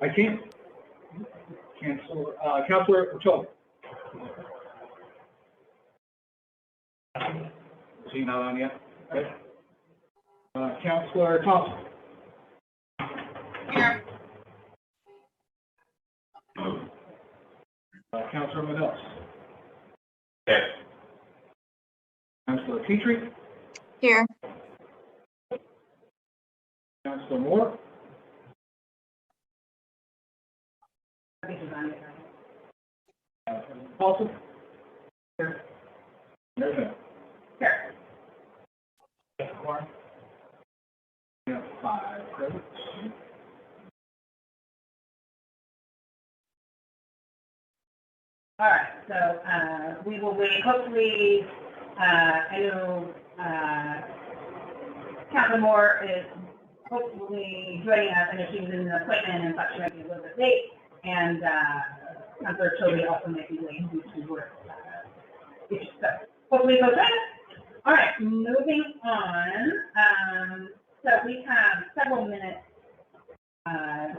I can't. Counselor Ochoa. Is he not on yet? Okay. Counselor Thompson. Here. Counselor Manos. Yes. Counselor Petrie. Here. Counselor Moore. Paulson. Here. There's him. Here. We have 5 present. All right, so we will wait. Hopefully, I know Councilor Moore is hopefully joining us. I know she was in the appointment and thought she might be a little bit late. And Councilor Toby also might be late due to work issues. So hopefully both right. All right, moving on. So we have several minutes.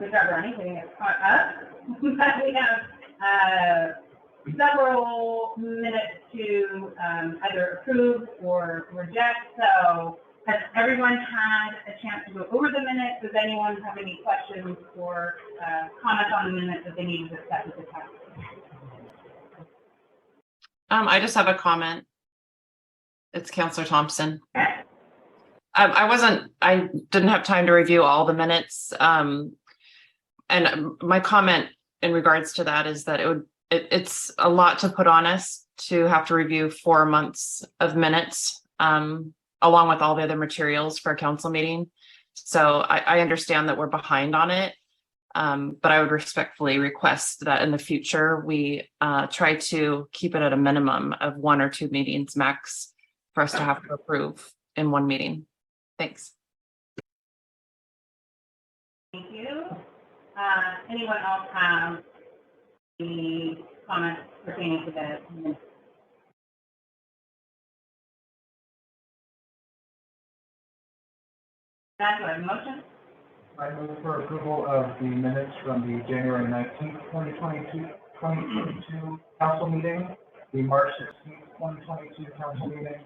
Good job, Ronnie, getting us caught up. We have several minutes to either approve or reject. So has everyone had a chance to go over the minutes? Does anyone have any questions or comments on the minutes that they need to discuss at this time? I just have a comment. It's Counselor Thompson. Okay. I didn't have time to review all the minutes. And my comment in regards to that is that it's a lot to put on us to have to review 4 months of minutes, along with all the other materials for a council meeting. So I understand that we're behind on it, but I would respectfully request that in the future, we try to keep it at a minimum of 1 or 2 meetings max for us to have to approve in one meeting. Thanks. Thank you. Anyone else have any comments pertaining to the minutes? Do I have a motion? I move for approval of the minutes from the January 19th, 2022 council meeting, the March 16th, 2022 council meeting,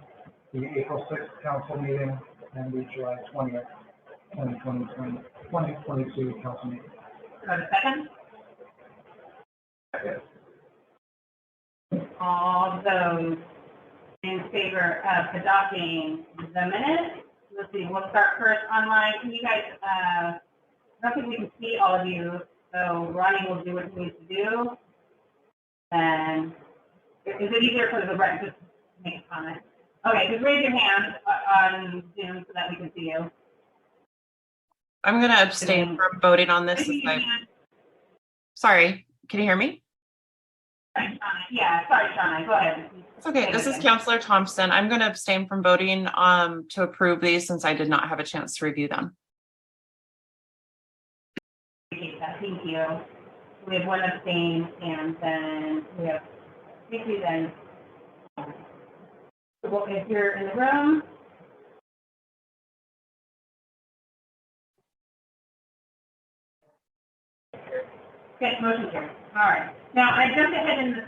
the April 6th council meeting, and the July 20th, 2022 council meeting. Do I have a second? Yes. All those in favor of adopting the minutes? Let's see, we'll start first online. Can you guys, I don't think we can see all of you, so Ronnie will do what he needs to do. And is it easier for the rest to make a comment? Okay, just raise your hand on Zoom so that we can see you. I'm going to abstain from voting on this. Sorry, can you hear me? Yeah, sorry, Shauna, go ahead. It's okay. This is Counselor Thompson. I'm going to abstain from voting to approve these since I did not have a chance to review them. Appreciate that. Thank you. We have one abstain, and then we have Vicky then. So if you're in the room. Okay, motion carries. All right. Now, I jumped ahead in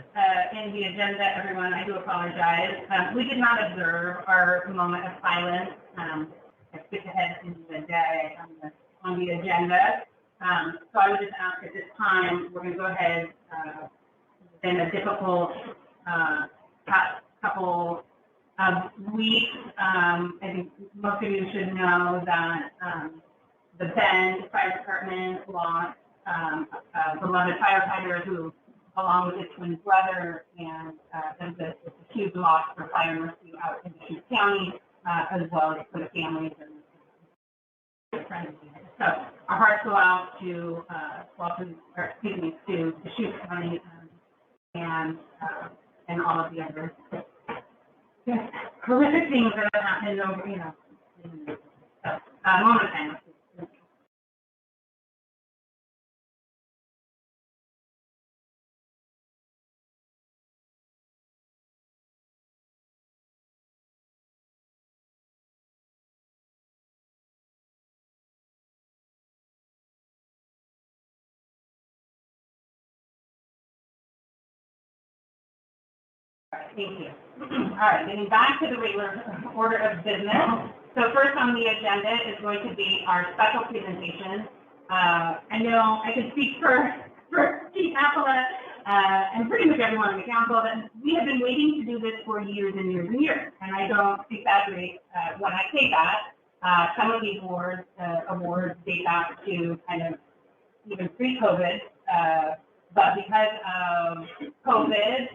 the agenda, everyone. I do apologize. We did not observe our moment of silence. I skipped ahead into the day on the agenda. So I would just ask at this time, we're going to go ahead in a difficult past couple of weeks. I think most of you should know that the Bend Fire Department lost a beloved firefighter who, along with his twin brother, and it's a huge loss for fire and rescue out in Deschutes County, as well as for the families and friends. So our hearts go out to to Deschutes County and all of the other horrific things that have happened over, so moment of silence. All right, thank you. All right, getting back to the regular order of business. So first on the agenda is going to be our special presentation. I know I can speak for Chief Appala and pretty much everyone on the council that we have been waiting to do this for years and years and years. And I don't exaggerate when I say that. Some of these awards date back to kind of even pre-COVID, but because of COVID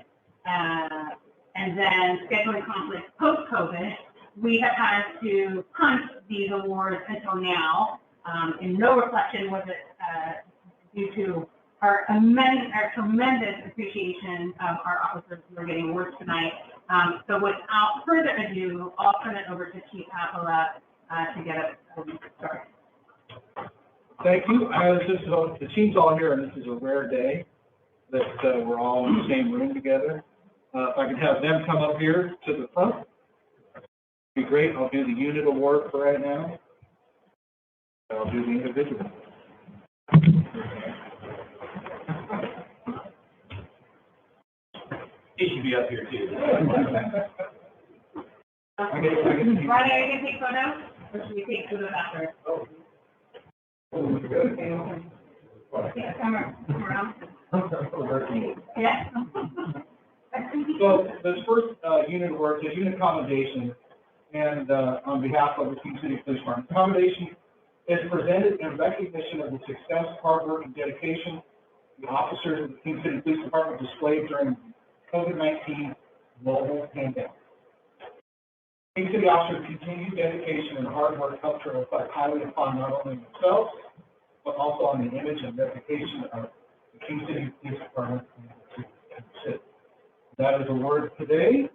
and then scheduling conflicts post-COVID, we have had to punt these awards until now. In no reflection was it due to our tremendous appreciation of our officers who are getting awards tonight. So without further ado, I'll turn it over to Chief Appala to get us started. Thank you. The team's all here, and this is a rare day that we're all in the same room together. If I could have them come up here to the front, it'd be great. I'll do the unit award for right now. I'll do the individual. He should be up here too. Ryan, are you going to take photos? Or should we take photos after? Yeah, come around. Yeah. So this first unit award is unit commendation, and on behalf of the King City Police Department, commendation is presented in recognition of the success, hard work, and dedication the officers of the King City Police Department displayed during COVID-19 global pandemic. King City officers' continued dedication and hard work helped to reflect highly upon not only themselves, but also on the image and reputation of the King City Police Department and the city. That is awarded today,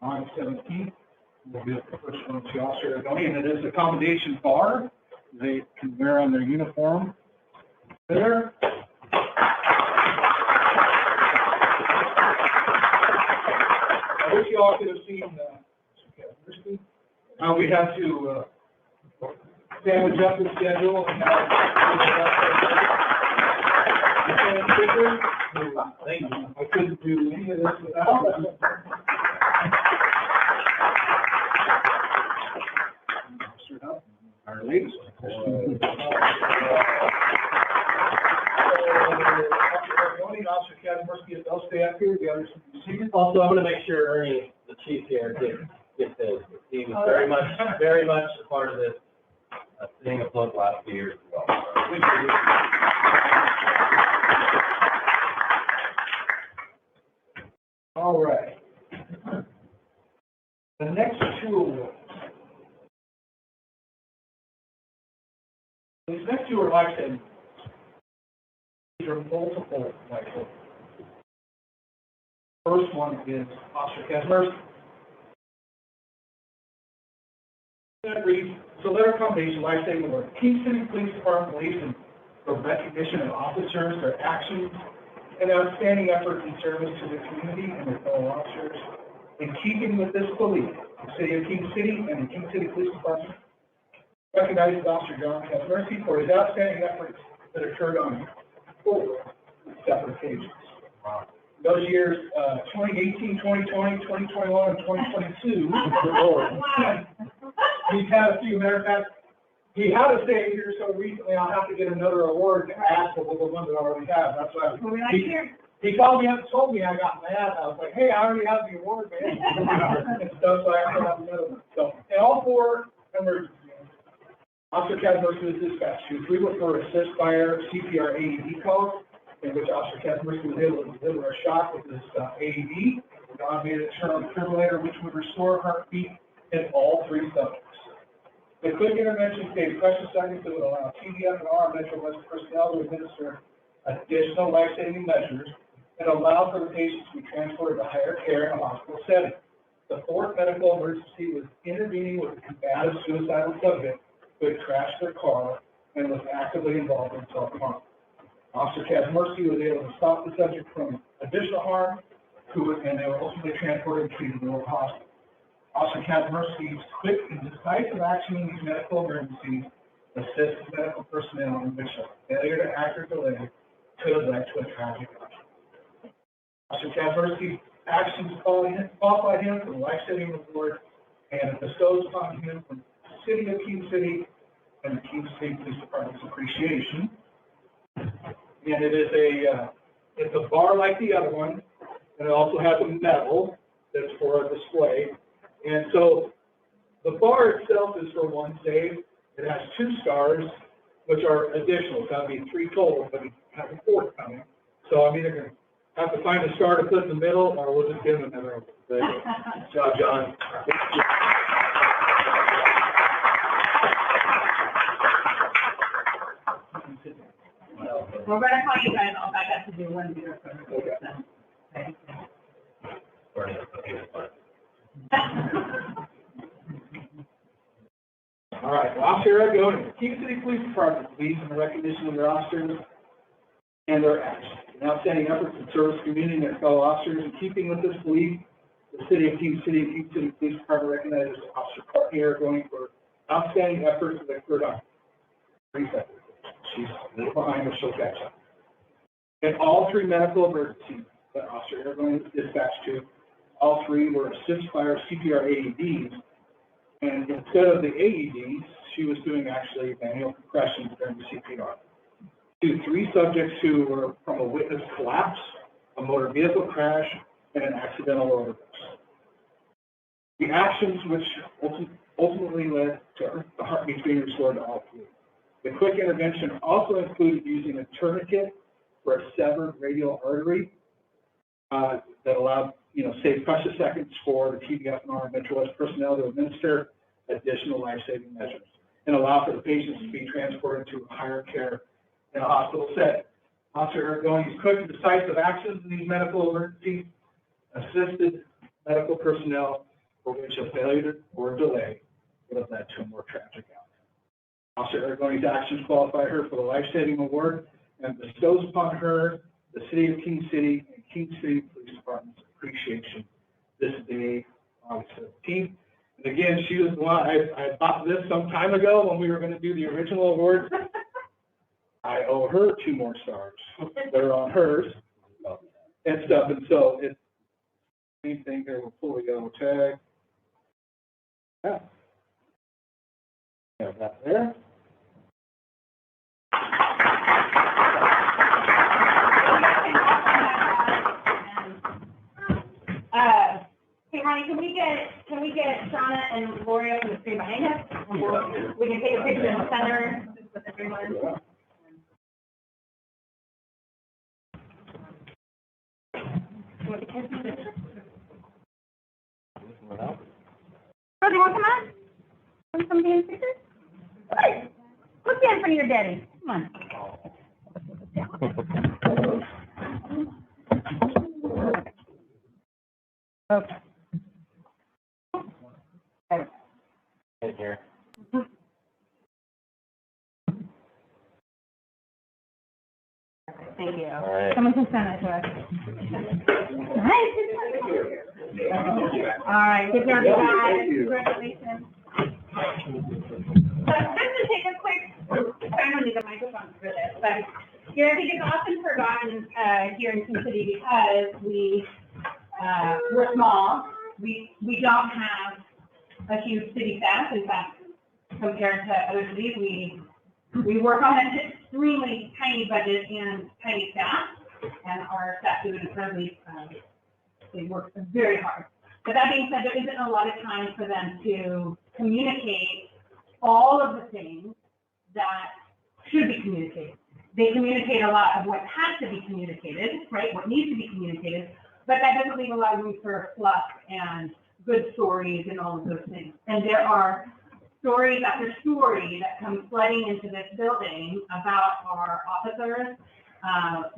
on 17th. We'll be the first one to officer going, and it is a commendation bar they can wear on their uniform. There. I wish you all could have seen how we had to sandwich up the schedule and I couldn't do any of this without them. Our latest. Officer Kazimierski, they'll stay up here. The others can see it. Also, I'm going to make sure Ernie, the chief here, gets this. He was very much a part of this staying afloat the last few years as well. All right. The next two awards. These next two are life-saving. These are multiple life-saving. First one is Officer Kazimierski. That reads, so letter of commendation, life-saving award. King City Police Department believes in the recognition of officers, their actions, and outstanding efforts in service to the community and their fellow officers. In keeping with this belief, the City of King City and the King City Police Department recognizes Officer John Kazimierski for his outstanding efforts that occurred on 4 separate occasions. Those years, 2018, 2020, 2021, and 2022, he's had a few. Matter of fact, he had a stay here so recently I'll have to get another award to add to the one that I already have. That's why he called me up and told me I got mad. I was like, hey, I already have the award, man. And stuff, so I have to have another one. So, in all 4 emergencies, Officer Kazimierski was dispatched to 3 for assist fire CPR AED calls, in which Officer Kazimierski was able to deliver a shot with his AED, the automated internal defibrillator, which would restore heartbeat in all 3 subjects. The quick intervention saved precious seconds that would allow TDF and R Metro West personnel to administer additional life-saving measures and allow for the patients to be transported to higher care in a hospital setting. The 4th medical emergency was intervening with a combative suicidal subject who had crashed their car and was actively involved in self-harm. Officer Kazimierski was able to stop the subject from additional harm, and they were ultimately transported to the local hospital. Officer Kazimierski's quick and decisive action in these medical emergencies assists medical personnel in which a failure to act or delay could have led to a tragic outcome. Officer Kazimierski actions qualify him for the life-saving award and bestows upon him from the City of King City and the King City Police Department's appreciation. And it is it's a bar like the other one, and it also has a medal that's for a display. And so the bar itself is for one save. It has 2 stars, which are additional. So that'll be 3 total, but he has a 4th coming. So I'm either going to have to find a star to put in the middle, or we'll just give him another. Good job, John. We're gonna call you guys all back up to do one bigger photo. Okay. All right, well, Officer Eric Godin, the King City Police Department believes in the recognition of their officers and their actions. In outstanding efforts to service community and their fellow officers, in keeping with this belief, the City of King City and King City Police Department recognizes Officer Courtney Eric Godin for outstanding efforts that occurred on 3 seconds. She's a little behind, but she'll catch up. And all 3 medical emergencies that Officer Eric Godin was dispatched to, all 3 were assist by our CPR AEDs. And instead of the AEDs, she was doing actually manual compressions during the CPR. To 3 subjects who were from a witness collapse, a motor vehicle crash, and an accidental overdose. The actions which ultimately led to the heartbeats being restored to all 3. The quick intervention also included using a tourniquet for a severed radial artery that allowed, save precious seconds for the TDF and our Metro West personnel to administer additional life-saving measures and allow for the patients to be transported to higher care in a hospital setting. Officer Eric Godin's quick and decisive actions in these medical emergencies assisted medical personnel for which a failure or delay would have led to a more tragic outcome. Officer Eric Godin's actions qualify her for the life-saving award and bestows upon her the City of King City and King City Police Department's appreciation this day, August 17th. And again, she was the one, I bought this some time ago when we were going to do the original award. I owe her 2 more stars. They're on hers and stuff. And so it's the same thing here. We'll pull the yellow tag. Yeah. Have that there. Hey, Ronnie, can we get Shauna and Lori on the screen behind us? We can take a picture in the center with everyone. Yeah. Oh, do you want to come on? Want some dance pictures? Hey, look down in front of your daddy. Come on. Okay. Right here. Thank you. All right. Someone can send that to us. Nice. All right. Good job, guys. Congratulations. So just to take a quick, I don't need a microphone for this, but I think it's often forgotten here in King City because we're small. We don't have a huge city staff. In fact, compared to other cities, we work on an extremely tiny budget and tiny staff, and our staff do an incredibly, they work very hard. But that being said, there isn't a lot of time for them to communicate all of the things that should be communicated. They communicate a lot of what has to be communicated, right, what needs to be communicated, but that doesn't leave a lot of room for fluff and good stories and all of those things. And there are stories after story that come flooding into this building about our officers.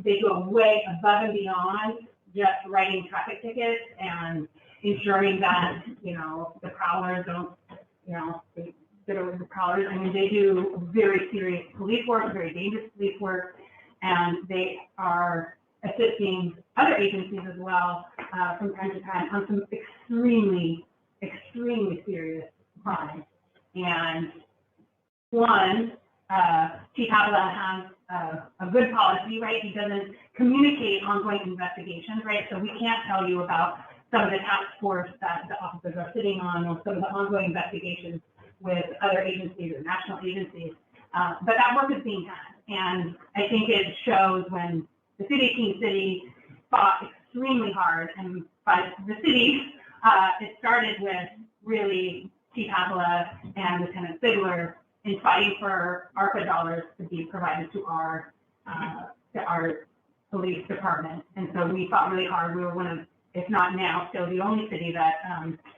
They go way above and beyond just writing traffic tickets and ensuring that, the prowlers don't, the prowlers. I mean, they do very serious police work, very dangerous police work, and they are assisting other agencies as well from time to time on some extremely, extremely serious crimes. And one, Chief Avalon has a good policy, right? He doesn't communicate ongoing investigations, right? So we can't tell you about some of the task force that the officers are sitting on or some of the ongoing investigations with other agencies or national agencies. But that work is being done. And I think it shows when the city of King City fought extremely hard, and by the city, it started with really Chief Avila and Lieutenant Sigler in fighting for ARPA dollars to be provided to our police department. And so we fought really hard. We were one of, if not now, still the only city that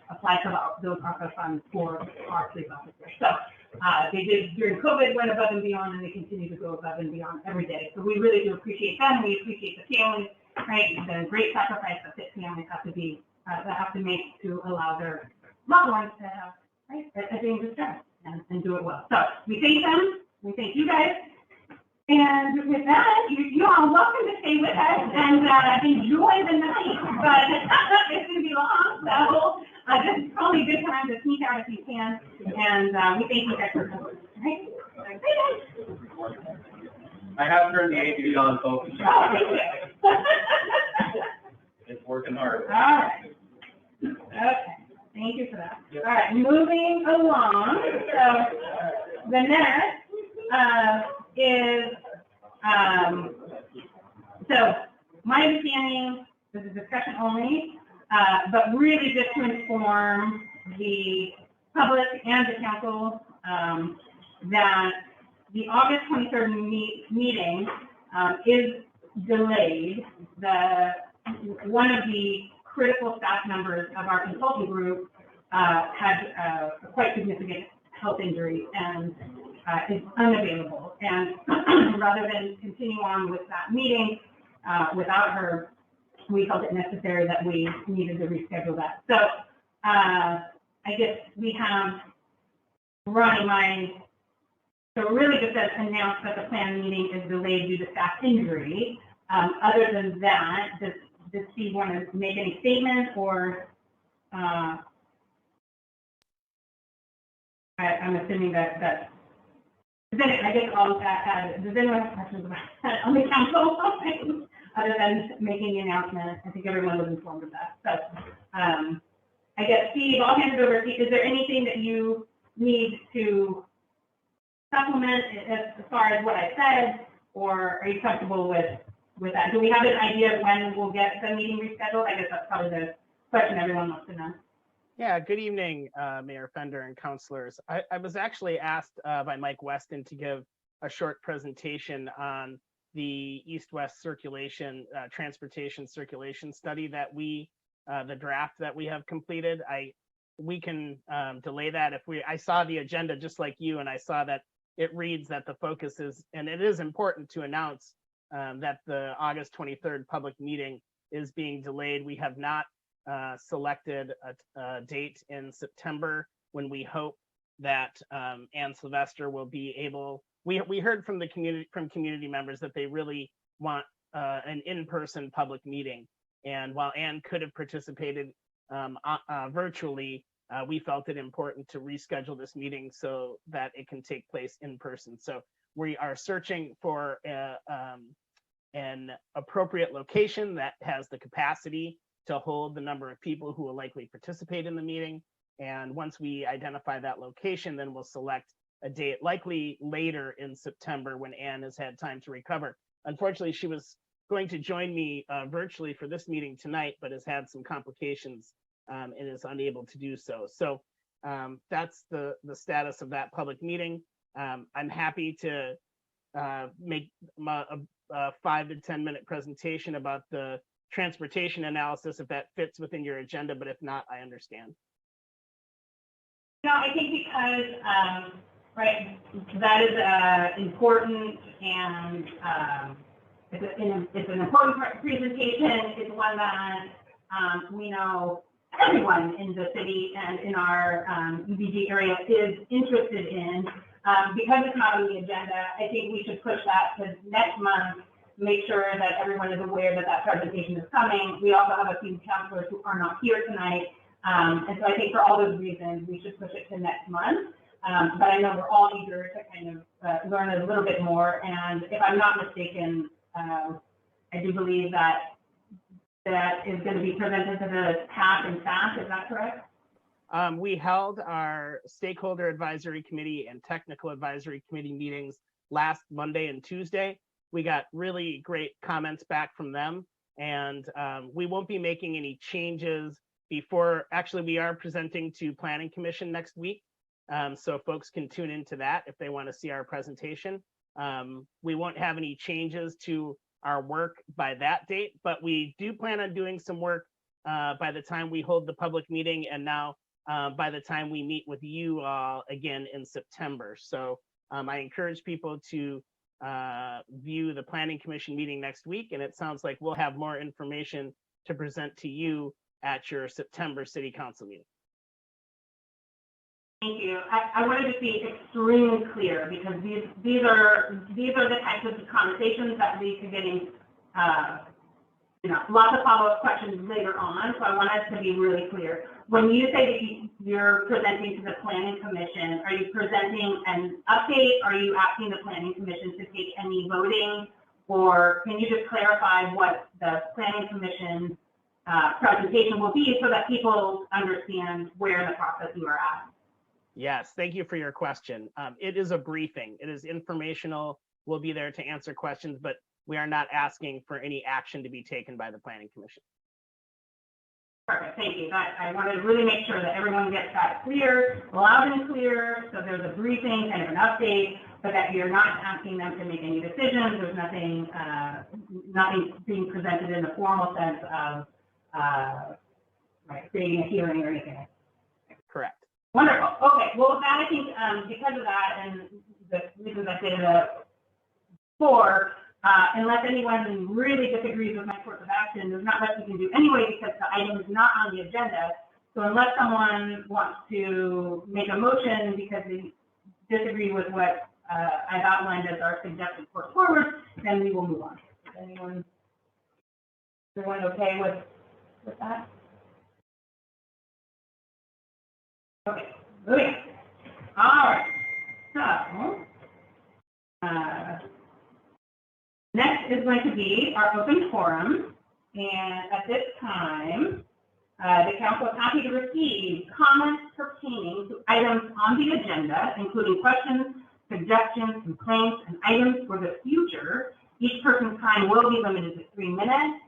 applied for those ARPA funds for our police officers. So they did during COVID, went above and beyond, and they continue to go above and beyond every day. So we really do appreciate them. We appreciate the families, right? The great sacrifice that the families have to make to allow their loved ones to have, right, a dangerous job and do it well. So we thank them. We thank you guys. And with that, you are welcome to stay with us and enjoy the night. But it's going to be long, so this is probably a good time to sneak out if you can. And we thank you guys for coming. Right? I have turned the AV on, folks. Oh, thank you. It's working hard. All right. Okay. Thank you for that. All right. Moving along. So the next is, so my understanding, this is discussion only, but really just to inform the public and the council that the August 23rd meeting is delayed. One of the critical staff members of our consulting group had a quite significant health injury and is unavailable. And rather than continue on with that meeting without her, we felt it necessary that we needed to reschedule that. So I guess we have running my, so really just announced that the planned meeting is delayed due to staff injury. Other than that, does Steve want to make any statements or I'm assuming that then I guess all of that, does anyone have questions about that on the council? Other than making the announcement, I think everyone was informed of that. So I guess, Steve, I'll hand it over to you. Is there anything that you need to supplement as far as what I said, or are you comfortable with that? Do we have an idea of when we'll get the meeting rescheduled? I guess that's probably the question everyone wants to know. Yeah, good evening, Mayor Fender and councilors. I was actually asked by Mike Weston to give a short presentation on the east-west circulation, transportation circulation study that the draft that we have completed. We can delay that if I saw the agenda just like you, and I saw that it reads that the focus is, and it is important to announce that the August 23rd public meeting is being delayed. We have not selected a date in September when we hope that Ann Sylvester will be able. We heard from the community members that they really want an in-person public meeting, and while Ann could have participated virtually, we felt it important to reschedule this meeting so that it can take place in person. So we are searching for an appropriate location that has the capacity to hold the number of people who will likely participate in the meeting. And once we identify that location, then we'll select a date likely later in September when Ann has had time to recover. Unfortunately, she was going to join me virtually for this meeting tonight, but has had some complications and is unable to do so. So that's the status of that public meeting. I'm happy to make a 5 to 10 minute presentation about the transportation analysis if that fits within your agenda, but if not, I understand. No, I think because, right, that is important and it's an important presentation. It's one that we know everyone in the city and in our UBG area is interested in. Because it's not on the agenda, I think we should push that to next month, make sure that everyone is aware that that presentation is coming. We also have a few counselors who are not here tonight. And so I think for all those reasons, we should push it to next month. but I know we're all eager to kind of learn a little bit more. And if I'm not mistaken, I do believe that is going to be presented to the TAP and FAST. Is that correct? We held our stakeholder advisory committee and technical advisory committee meetings last Monday and Tuesday. We got really great comments back from them, and we won't be making any changes before, actually we are presenting to Planning Commission next week. So folks can tune into that if they want to see our presentation. We won't have any changes to our work by that date, but we do plan on doing some work by the time we hold the public meeting, and now by the time we meet with you all again in September. So I encourage people to view the Planning Commission meeting next week, and it sounds like we'll have more information to present to you at your September City Council meeting. Thank you. I wanted to be extremely clear, because these are the types of conversations that lead to getting lots of follow-up questions later on. So I want us to be really clear. When you say that you're presenting to the Planning Commission, are you presenting an update? Are you asking the Planning Commission to take any voting? Or can you just clarify what the Planning Commission presentation will be so that people understand where in the process you are at? Yes, thank you for your question. It is a briefing. It is informational. We'll be there to answer questions, but we are not asking for any action to be taken by the Planning Commission. Perfect, thank you. I wanted to really make sure that everyone gets that clear, loud and clear, so there's a briefing, kind of an update, but that you're not asking them to make any decisions. There's nothing being presented in the formal sense of creating a hearing or anything. Correct. Wonderful. Okay. Well, with that, I think because of that and the reasons I stated before, unless anyone really disagrees with my course of action, there's not much we can do anyway because the item is not on the agenda. So unless someone wants to make a motion because they disagree with what I've outlined as our suggested course forward, then we will move on. Everyone okay with that? Okay, moving. All right. So next is going to be our open forum, and at this time, the council is happy to receive comments pertaining to items on the agenda, including questions, suggestions, complaints, and items for the future. Each person's time will be limited to 3 minutes.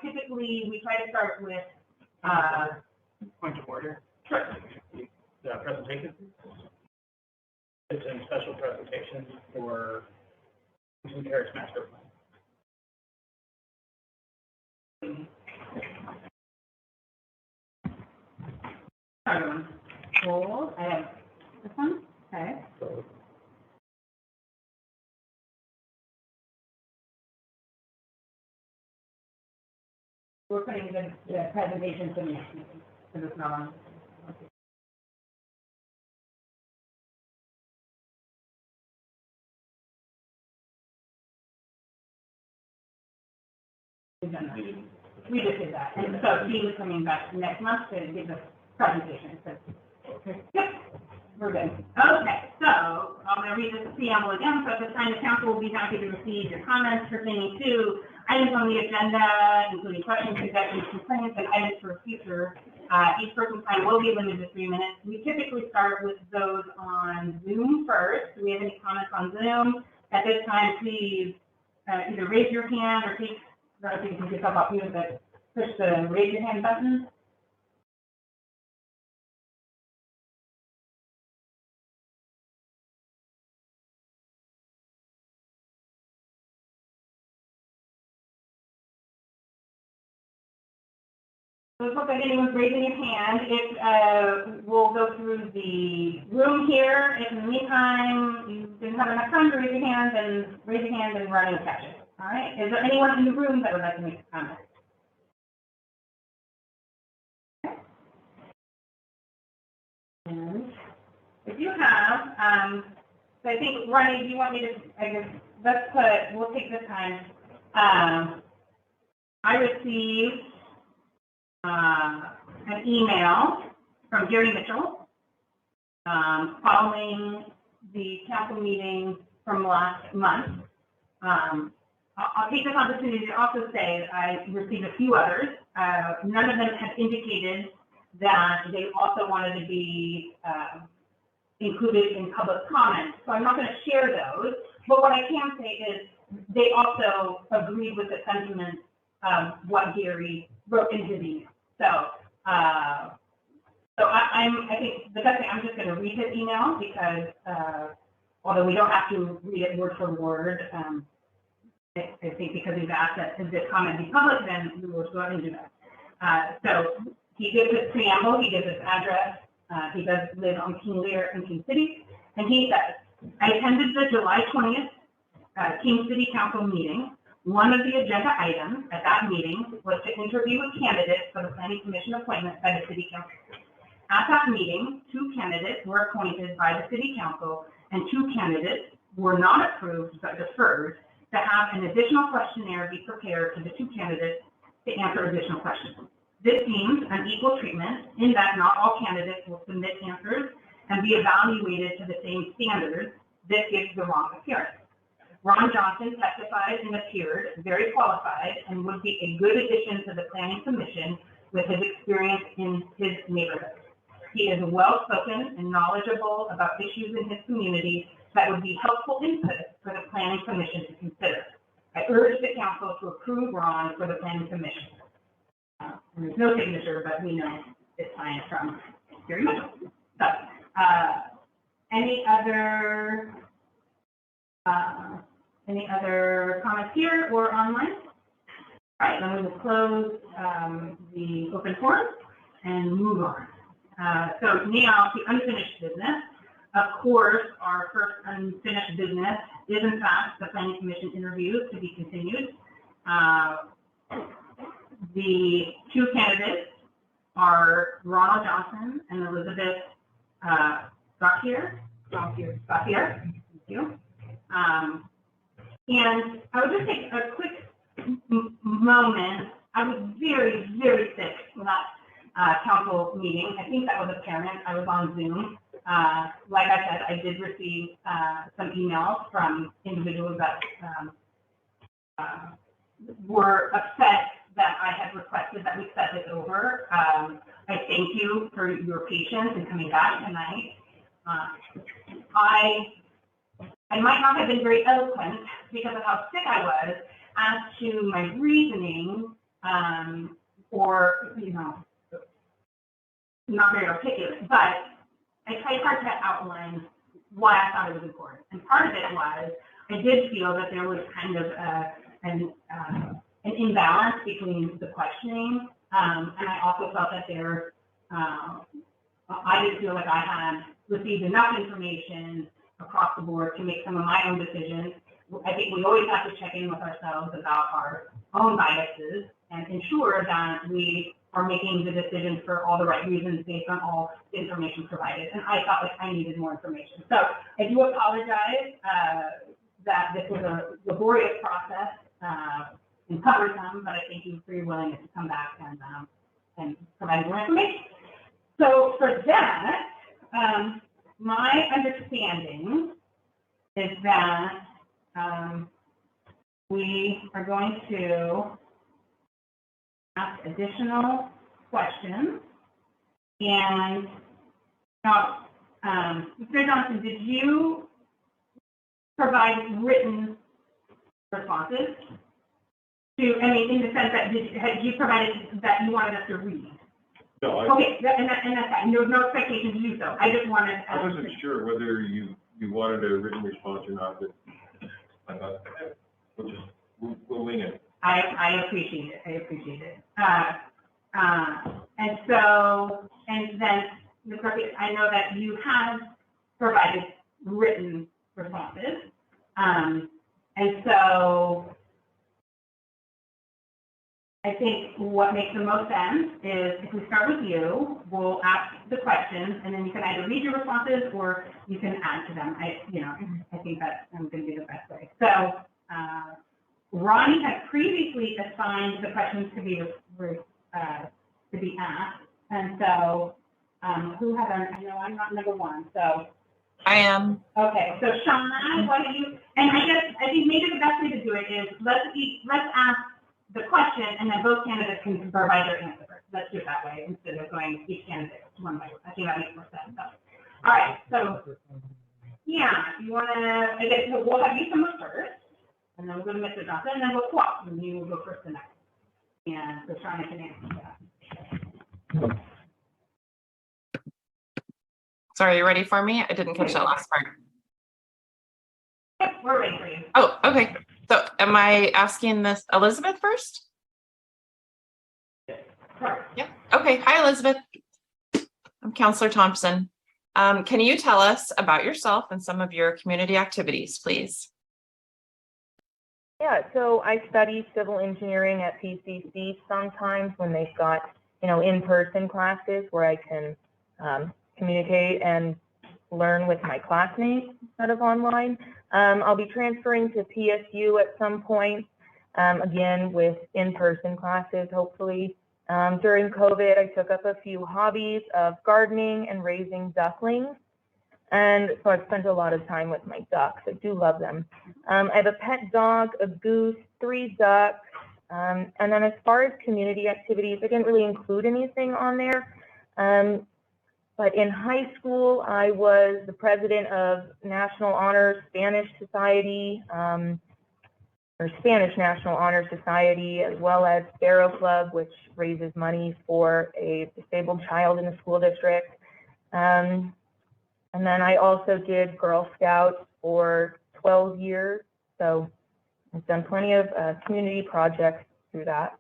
Typically, we try to start with Point of order. sure. Presentation. It's a special presentation for Terrace Master Plan. Everyone. Cool. I have this one. Okay. We're putting the presentation to the next meeting, because it's not on. We just did that, and so he was coming back next month to give the presentation. So, yep, we're good. Okay, so I'm going to read this preamble again. So at this time, the council will be happy to receive your comments pertaining to items on the agenda, including questions, suggestions, complaints, and items for future. Each person's time will be limited to 3 minutes. We typically start with those on Zoom first. Do we have any comments on Zoom? At this time, please either raise your hand or take. I don't know if you can get yourself off mute, but push the raise your hand button. So it looks like anyone's raising your hand. We'll go through the room here. If in the meantime you didn't have enough time to raise your hand, then raise your hand and run and catch it. All right. Is there anyone in the room that would like to make a comment? Okay. And if you have, so I think, Ronnie, do you want me to, I guess, we'll take this time. I received an email from Gary Mitchell following the council meeting from last month. I'll take this opportunity to also say that I received a few others. None of them have indicated that they also wanted to be included in public comment. So I'm not going to share those. But what I can say is they also agreed with the sentiment of what Gary wrote in his email. So, I think the best thing, I'm just going to read his email because although we don't have to read it word for word, I think because he's asked that this comment be public, then we will go ahead and do that. So he gives his preamble, he gives his address, he does live on King Lear in King City, and he says, I attended the July 20th King City Council meeting. One of the agenda items at that meeting was to interview a candidate for the Planning Commission appointment by the City Council. At that meeting, 2 candidates were appointed by the City Council, and 2 candidates were not approved but deferred to have an additional questionnaire be prepared to the 2 candidates to answer additional questions. This seems an equal treatment in that not all candidates will submit answers and be evaluated to the same standards. This gives the wrong appearance. Ron Johnson testified and appeared very qualified and would be a good addition to the Planning Commission with his experience in his neighborhood. He is well-spoken and knowledgeable about issues in his community that would be helpful input for the Planning Commission to consider. I urge the council to approve Ron for the Planning Commission. There's no signature, but we know it's signed from Gary Mitchell. So, any other comments here or online? All right, then we will close the open forum and move on. So now to unfinished business. Of course, our first unfinished business is in fact the Planning Commission interview to be continued. The 2 candidates are Ronald Johnson and Elizabeth Gautier. Thank you. And I would just take a quick moment. I was very, very sick in that council meeting. I think that was apparent. I was on Zoom. Like I said, I did receive some emails from individuals that were upset that I had requested that we set this over. I thank you for your patience in coming back tonight. I might not have been very eloquent because of how sick I was as to my reasoning, or, not very articulate, but I tried hard to outline why I thought it was important. And part of it was, I did feel that there was kind of an imbalance between the questioning, and I also felt that I didn't feel like I had received enough information across the board to make some of my own decisions. I think we always have to check in with ourselves about our own biases and ensure that we are making the decisions for all the right reasons based on all the information provided. And I felt like I needed more information. So I do apologize that this was a laborious process and cumbersome, but I thank you for your willingness to come back and provide more information. So for that, my understanding is that we are going to ask additional questions. And now, Mr. Johnson, did you provide written responses to, in the sense that had you provided that you wanted us to read? No, Okay, and that's fine. There was no expectation to do so. I just wanted. I wasn't sure whether you wanted a written response or not, but I thought we'll wing it. I appreciate it. And so, and then, Ms. Murphy, I know that you have provided written responses. And so, I think what makes the most sense is if we start with you, we'll ask the questions, and then you can either read your responses or you can add to them. I think that's going to be the best way. So, Ronnie had previously assigned the questions to be asked, and so Who had I know I'm not number one, so, I am. okay, so Shauna, what do you, and I think maybe the best way to do it is, let's ask the question, and then both candidates can provide their answer. Let's do it that way, instead of going each candidate one by one. I think that makes more sense, so. All right, so, yeah, if you wanna, I guess, we'll have you come up first, and then we'll go to Mr. Johnson, and then we'll swap, and you will go first the next. And so Shauna can answer that. Sorry, you ready for me? I didn't catch that last part. Yep, we're ready for you. Oh, okay. So am I asking this Elizabeth first? Sure. Yeah. Okay. Hi, Elizabeth. I'm Counselor Thompson. Can you tell us about yourself and some of your community activities, please? Yeah, so I study civil engineering at PCC sometimes when they've got, in-person classes where I can communicate and learn with my classmates instead of online. I'll be transferring to PSU at some point, again with in-person classes, hopefully. During COVID, I took up a few hobbies of gardening and raising ducklings. And so I've spent a lot of time with my ducks. I do love them. I have a pet dog, a goose, 3 ducks. And then as far as community activities, I didn't really include anything on there. But in high school, I was the president of National Honor Spanish Society, or Spanish National Honor Society, as well as Sparrow Club, which raises money for a disabled child in the school district. And then I also did Girl Scouts for 12 years. So I've done plenty of community projects through that.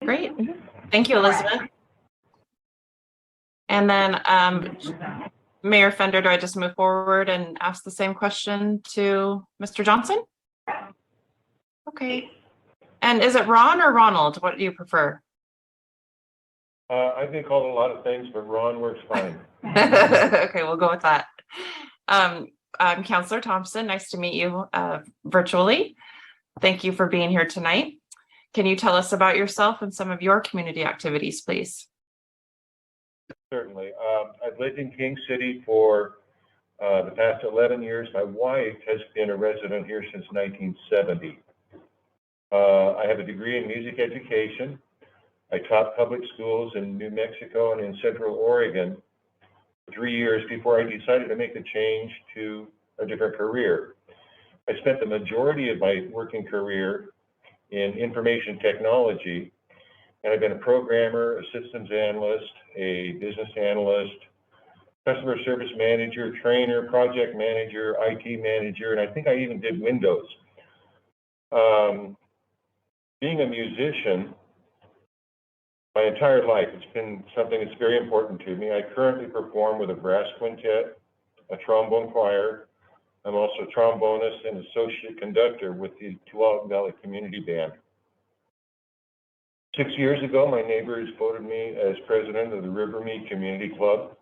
Great. Thank you, Elizabeth. And then Mayor Fender, do I just move forward and ask the same question to Mr. Johnson? Okay. And is it Ron or Ronald? What do you prefer? I've been called a lot of things, but Ron works fine. Okay, we'll go with that. I'm Counselor Thompson. Nice to meet you virtually. Thank you for being here tonight. Can you tell us about yourself and some of your community activities, please? Certainly. I've lived in King City for the past 11 years. My wife has been a resident here since 1970. I have a degree in music education. I taught public schools in New Mexico and in Central Oregon for 3 years before I decided to make the change to a different career. I spent the majority of my working career in information technology, and I've been a programmer, a systems analyst, a business analyst, customer service manager, trainer, project manager, IT manager, and I think I even did Windows. Being a musician, my entire life, it's been something that's very important to me. I currently perform with a brass quintet, a trombone choir. I'm also a trombonist and associate conductor with the Tualatin Valley Community Band. 6 years ago, my neighbors voted me as president of the Rivermead Community Club.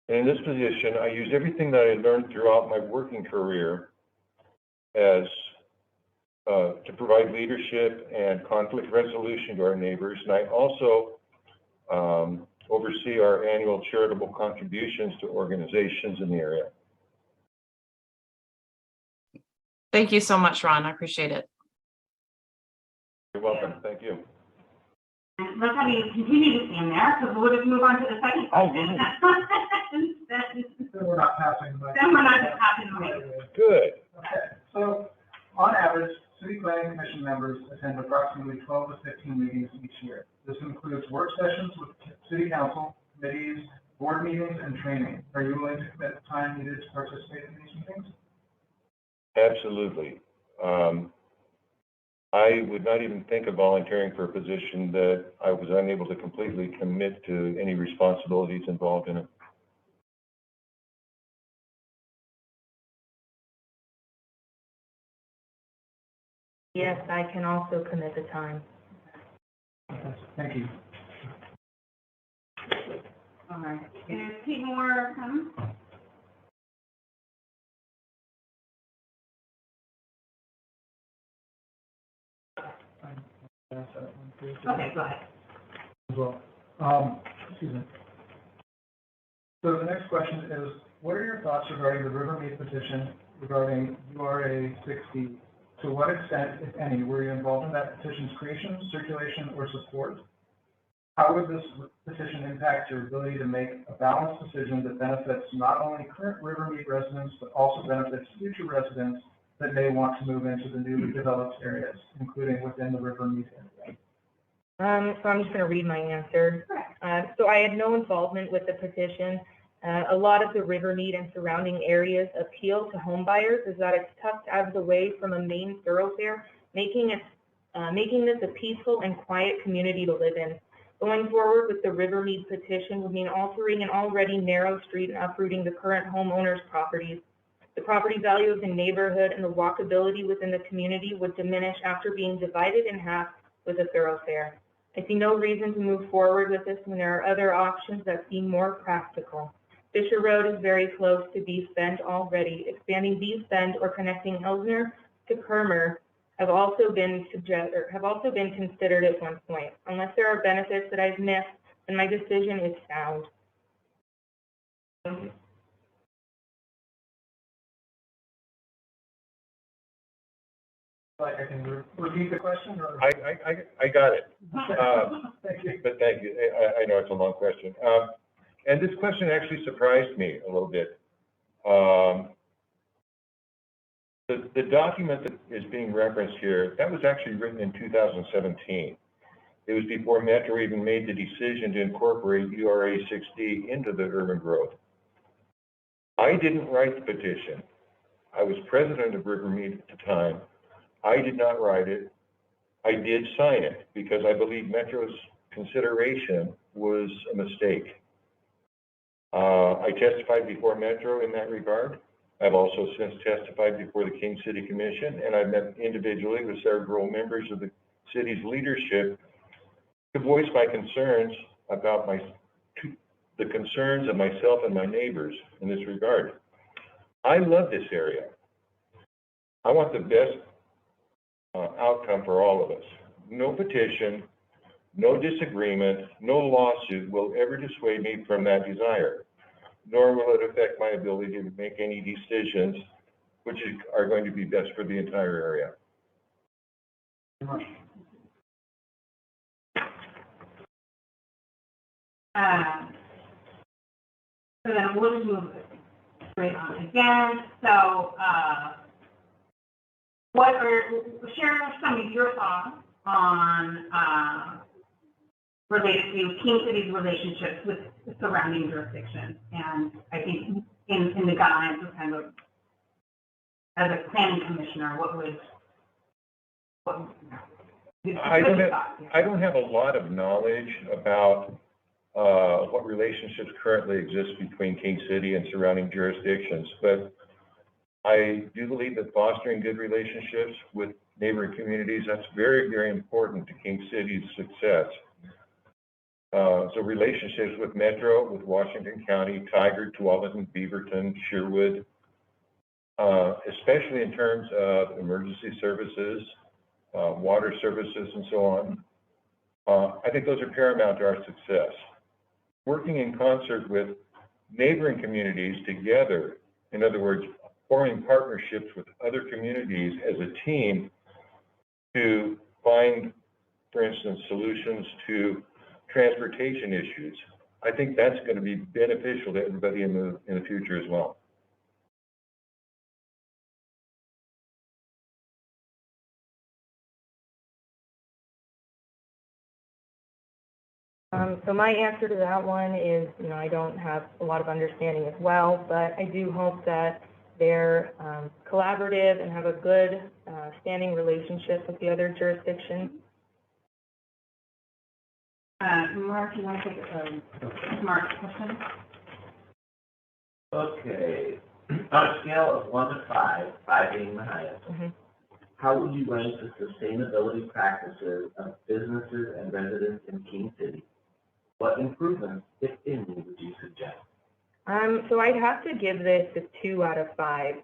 And in this position, I use everything that I learned throughout my working career as to provide leadership and conflict resolution to our neighbors. And I also oversee our annual charitable contributions to organizations in the area. Thank you so much, Ron. I appreciate it. You're welcome. Thank you. And let's have you continue to stand there, because we'll just move on to the second question. So we're not passing the mic. Then we're not just passing the mic. Good. Okay, so on average, city planning commission members attend approximately 12 to 15 meetings each year. This includes work sessions with city council, committees, board meetings, and training. Are you willing to commit the time needed to participate in these meetings? Absolutely. I would not even think of volunteering for a position that I was unable to completely commit to any responsibilities involved in it. Yes, I can also commit the time. Thank you. All right. Is Pete Moore coming? Okay, go ahead. as well. Excuse me. So the next question is, what are your thoughts regarding the Rivermead petition regarding URA 60? To what extent, if any, were you involved in that petition's creation, circulation, or support? How would this petition impact your ability to make a balanced decision that benefits not only current Rivermead residents, but also benefits future residents that may want to move into the newly developed areas, including within the Rivermead area? So I'm just going to read my answer. So I had no involvement with the petition. A lot of the Rivermead and surrounding areas appeal to home buyers is that it's tucked out of the way from a main thoroughfare, making this a peaceful and quiet community to live in. Going forward with the Rivermead petition would mean altering an already narrow street and uprooting the current homeowners' properties. The property value of the neighborhood and the walkability within the community would diminish after being divided in half with a thoroughfare. I see no reason to move forward with this when there are other options that seem more practical. Fisher Road is very close to Beast Bend already. Expanding Beast Bend or connecting Elsner to Kermer have also been considered at one point. Unless there are benefits that I've missed, then my decision is sound. Like, I can repeat the question, or? I got it. Thank you. But thank you. I know it's a long question. And this question actually surprised me a little bit. The document that is being referenced here, that was actually written in 2017. It was before Metro even made the decision to incorporate URA 60 into the urban growth. I didn't write the petition. I was president of Rivermead at the time. I did not write it. I did sign it because I believe Metro's consideration was a mistake. I testified before Metro in that regard. I've also since testified before the King City Commission, and I've met individually with several members of the city's leadership to voice my concerns about the concerns of myself and my neighbors in this regard. I love this area. I want the best outcome for all of us. No petition, no disagreement, no lawsuit will ever dissuade me from that desire, nor will it affect my ability to make any decisions which are going to be best for the entire area. So then we'll just move straight on again. So, share some of your thoughts on related to King City's relationships with the surrounding jurisdictions. And I think in the guidelines of kind of, as a planning commissioner, I don't have a lot of knowledge about what relationships currently exist between King City and surrounding jurisdictions, but I do believe that fostering good relationships with neighboring communities, that's very, very important to King City's success. So relationships with Metro, with Washington County, Tigard, Tualatin, Beaverton, Sherwood, especially in terms of emergency services, water services, and so on. I think those are paramount to our success. Working in concert with neighboring communities together, in other words, forming partnerships with other communities as a team to find, for instance, solutions to transportation issues. I think that's going to be beneficial to everybody in the future as well. So my answer to that one is, I don't have a lot of understanding as well, but I do hope that they're collaborative and have a good standing relationship with the other jurisdictions. Mark, you want to take Mark's question? Okay. On a scale of 1 to 5, 5 being the highest, how would you rank the sustainability practices of businesses and residents in King City? What improvements, if any, would you suggest? So I'd have to give this a 2 out of 5.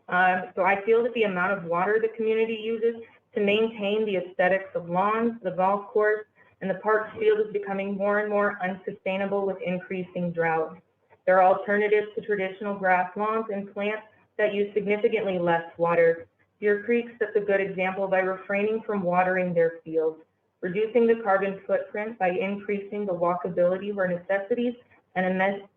So I feel that the amount of water the community uses to maintain the aesthetics of lawns, the golf course, and the park's field is becoming more and more unsustainable with increasing drought. There are alternatives to traditional grass lawns and plants that use significantly less water. Deer Creek sets a good example by refraining from watering their fields, reducing the carbon footprint by increasing the walkability where necessities and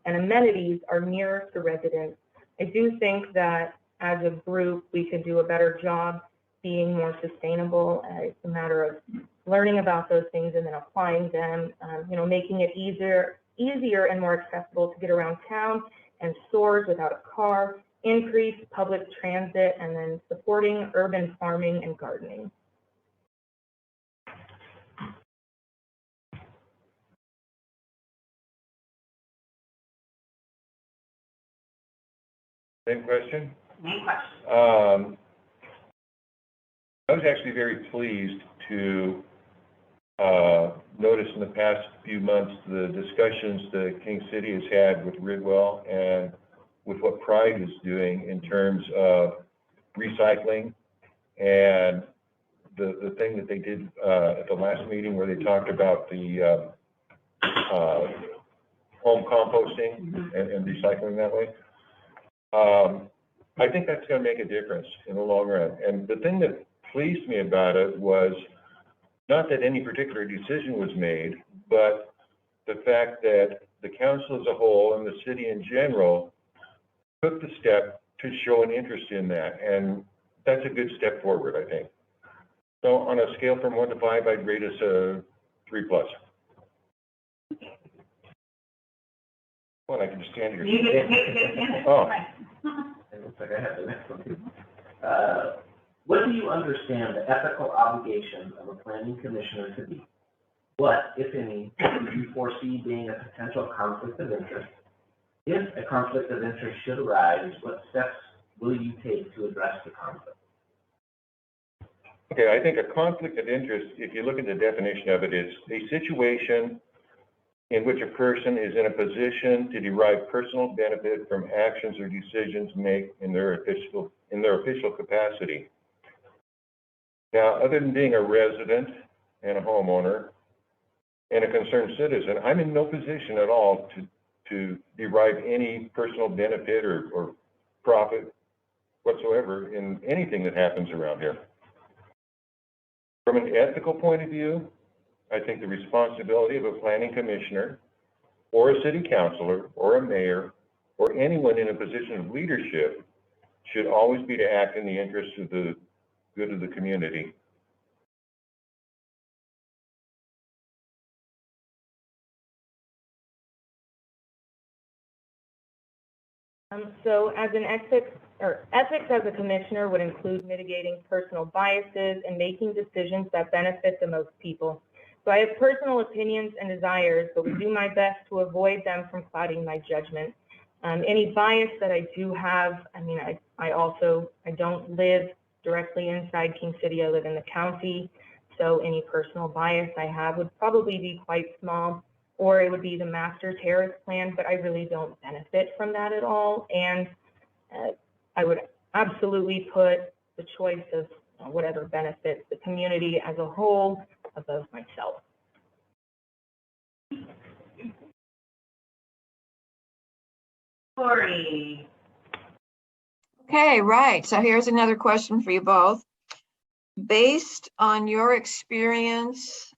amenities are nearer to residents. I do think that as a group, we could do a better job being more sustainable. It's a matter of learning about those things and then applying them, making it easier and more accessible to get around town and stores without a car, increase public transit, and then supporting urban farming and gardening. Same question? Any questions? I was actually very pleased to notice in the past few months the discussions that King City has had with Ridwell and with what Pride is doing in terms of recycling, and the thing that they did at the last meeting where they talked about the home composting and recycling that way. I think that's going to make a difference in the long run. And the thing that pleased me about it was not that any particular decision was made, but the fact that the council as a whole and the city in general took the step to show an interest in that. And that's a good step forward, I think. So on a scale from 1 to 5, I'd rate us a 3+. Well, I can just stand here. You get Oh. It looks like I have the next one too. What do you understand the ethical obligation of a planning commissioner to be? What, if any, do you foresee being a potential conflict of interest? If a conflict of interest should arise, what steps will you take to address the conflict? Okay, I think a conflict of interest, if you look at the definition of it, is a situation in which a person is in a position to derive personal benefit from actions or decisions made in their official capacity. Now, other than being a resident and a homeowner and a concerned citizen, I'm in no position at all to derive any personal benefit or profit whatsoever in anything that happens around here. From an ethical point of view, I think the responsibility of a planning commissioner or a city councilor or a mayor or anyone in a position of leadership should always be to act in the interest of the good of the community. So as an ethics as a commissioner would include mitigating personal biases and making decisions that benefit the most people. So I have personal opinions and desires, but would do my best to avoid them from clouding my judgment. Any bias that I do have, I don't live directly inside King City, I live in the county. So any personal bias I have would probably be quite small, or it would be the master terrace plan, but I really don't benefit from that at all. And I would absolutely put the choice of whatever benefits the community as a whole above myself. Lori. Okay, right. So here's another question for you both. Based on your experience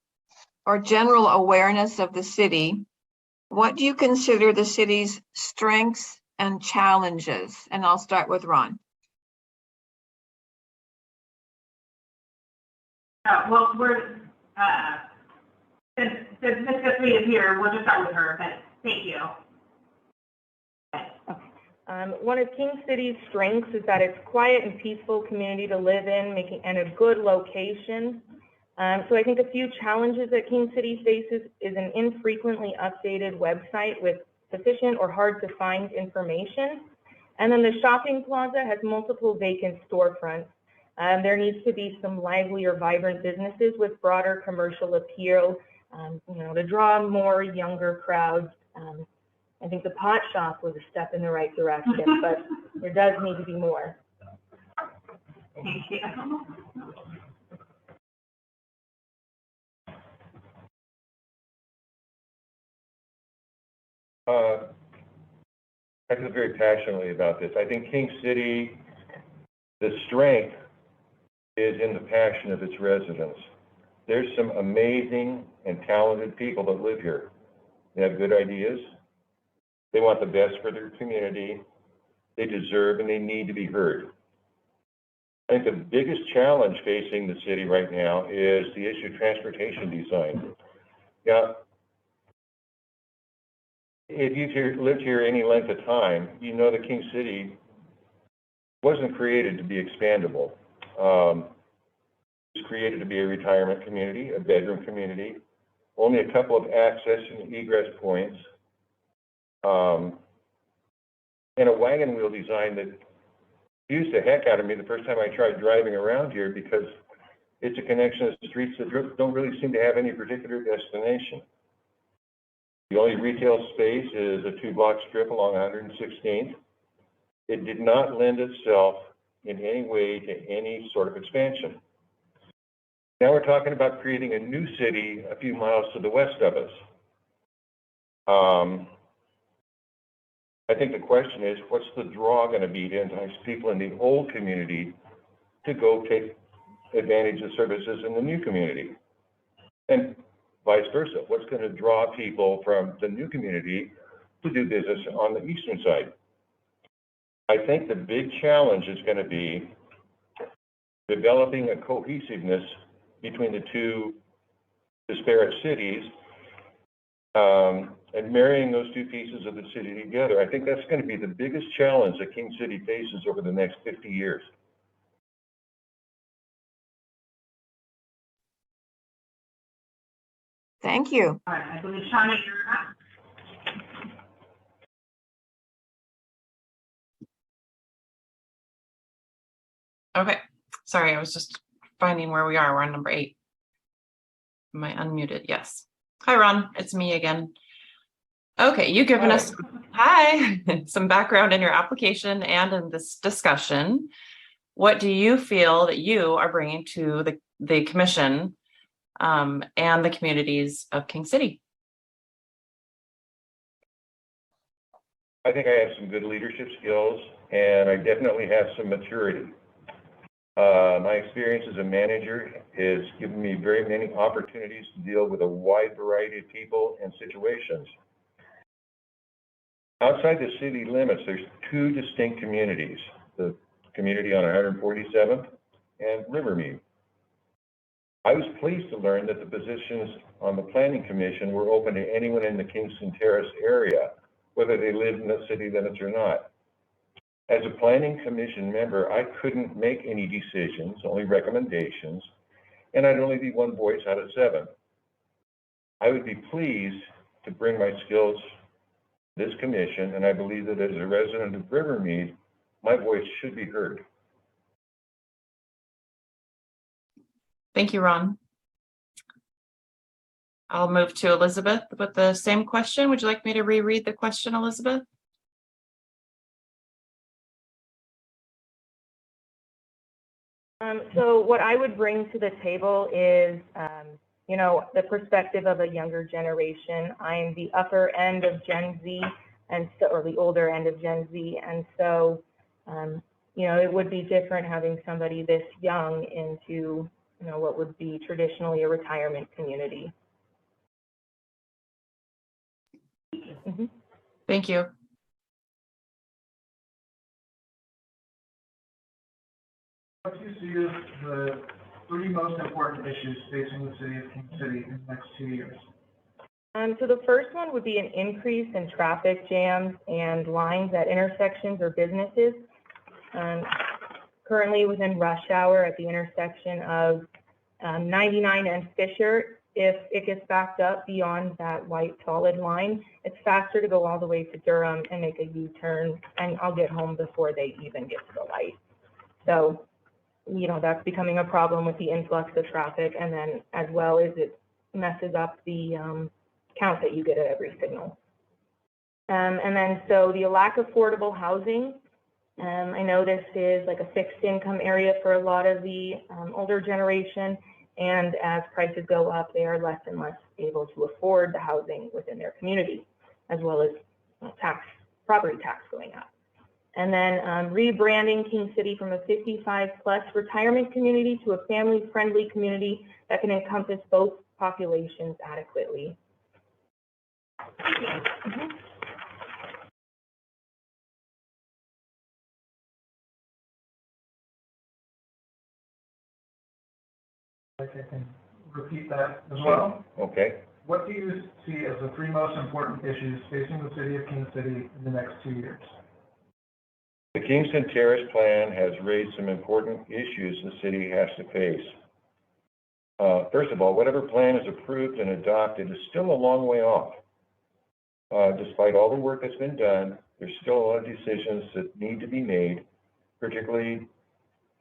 or general awareness of the city, what do you consider the city's strengths and challenges? And I'll start with Ron. Well, we're, since Ms. Guthrie is here, we'll just start with her, but thank you. One of King City's strengths is that it's quiet and peaceful community to live in, and a good location. So I think a few challenges that King City faces is an infrequently updated website with sufficient or hard to find information. And then the shopping plaza has multiple vacant storefronts. There needs to be some lively or vibrant businesses with broader commercial appeal, to draw more younger crowds. I think the pot shop was a step in the right direction, but there does need to be more. Thank you. I feel very passionately about this. I think King City, the strength is in the passion of its residents. There's some amazing and talented people that live here. They have good ideas. They want the best for their community. They deserve and they need to be heard. I think the biggest challenge facing the city right now is the issue of transportation design. Now, if you've lived here any length of time, you know that King City wasn't created to be expandable. It was created to be a retirement community, a bedroom community, only a couple of access and egress points, and a wagon wheel design that used the heck out of me the first time I tried driving around here, because it's a connection of streets that don't really seem to have any particular destination. The only retail space is a 2-block strip along 116th. It did not lend itself in any way to any sort of expansion. Now we're talking about creating a new city a few miles to the west of us. I think the question is, what's the draw going to be to entice people in the old community to go take advantage of services in the new community? And vice versa, what's going to draw people from the new community to do business on the eastern side? I think the big challenge is going to be developing a cohesiveness between the two disparate cities, and marrying those two pieces of the city together. I think that's going to be the biggest challenge that King City faces over the next 50 years. Thank you. All right, I believe Shauna, you're up. Okay, sorry, I was just finding where we are. We're on number 8. Am I unmuted? Yes. Hi, Ron. It's me again. Okay, you've given us some background in your application and in this discussion. What do you feel that you are bringing to the commission and the communities of King City? I think I have some good leadership skills, and I definitely have some maturity. My experience as a manager has given me very many opportunities to deal with a wide variety of people and situations. Outside the city limits, there's 2 distinct communities, the community on 147th and Rivermead. I was pleased to learn that the positions on the Planning Commission were open to anyone in the Kingston Terrace area, whether they lived in the city limits or not. As a Planning Commission member, I couldn't make any decisions, only recommendations, and I'd only be one voice out of 7. I would be pleased to bring my skills to this commission, and I believe that as a resident of Rivermead, my voice should be heard. Thank you, Ron. I'll move to Elizabeth with the same question. Would you like me to reread the question, Elizabeth? So what I would bring to the table is, the perspective of a younger generation. I'm the upper end of Gen Z, or the older end of Gen Z, and so, it would be different having somebody this young into, what would be traditionally a retirement community. Mm-hmm. Thank you. What do you see as the 3 most important issues facing the city of King City in the next 2 years? So the first one would be an increase in traffic jams and lines at intersections or businesses. Currently within rush hour at the intersection of 99 and Fisher, if it gets backed up beyond that white solid line, it's faster to go all the way to Durham and make a U-turn, and I'll get home before they even get to the light. So, that's becoming a problem with the influx of traffic, and then as well as it messes up the count that you get at every signal. And then so the lack of affordable housing, I know this is like a fixed income area for a lot of the older generation, and as prices go up, they are less and less able to afford the housing within their community, as well as property tax going up. And then rebranding King City from a 55-plus retirement community to a family-friendly community that can encompass both populations adequately. Mhm. Like I can repeat that as well. Okay. What do you see as the three most important issues facing the city of King City in the next 2 years? The Kingston Terrace Plan has raised some important issues the city has to face. First of all, whatever plan is approved and adopted is still a long way off. Despite all the work that's been done, there's still a lot of decisions that need to be made, particularly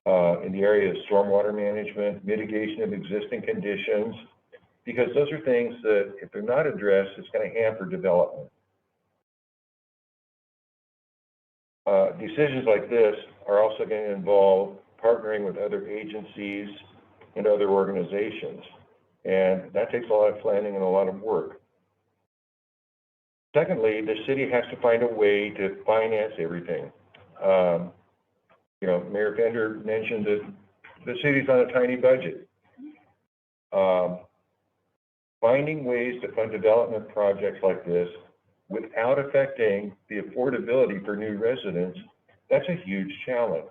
in the area of stormwater management, mitigation of existing conditions, because those are things that, if they're not addressed, it's going to hamper development. Decisions like this are also going to involve partnering with other agencies and other organizations, and that takes a lot of planning and a lot of work. Secondly, the city has to find a way to finance everything. Mayor Fender mentioned that the city's on a tiny budget. Finding ways to fund development projects like this without affecting the affordability for new residents, that's a huge challenge.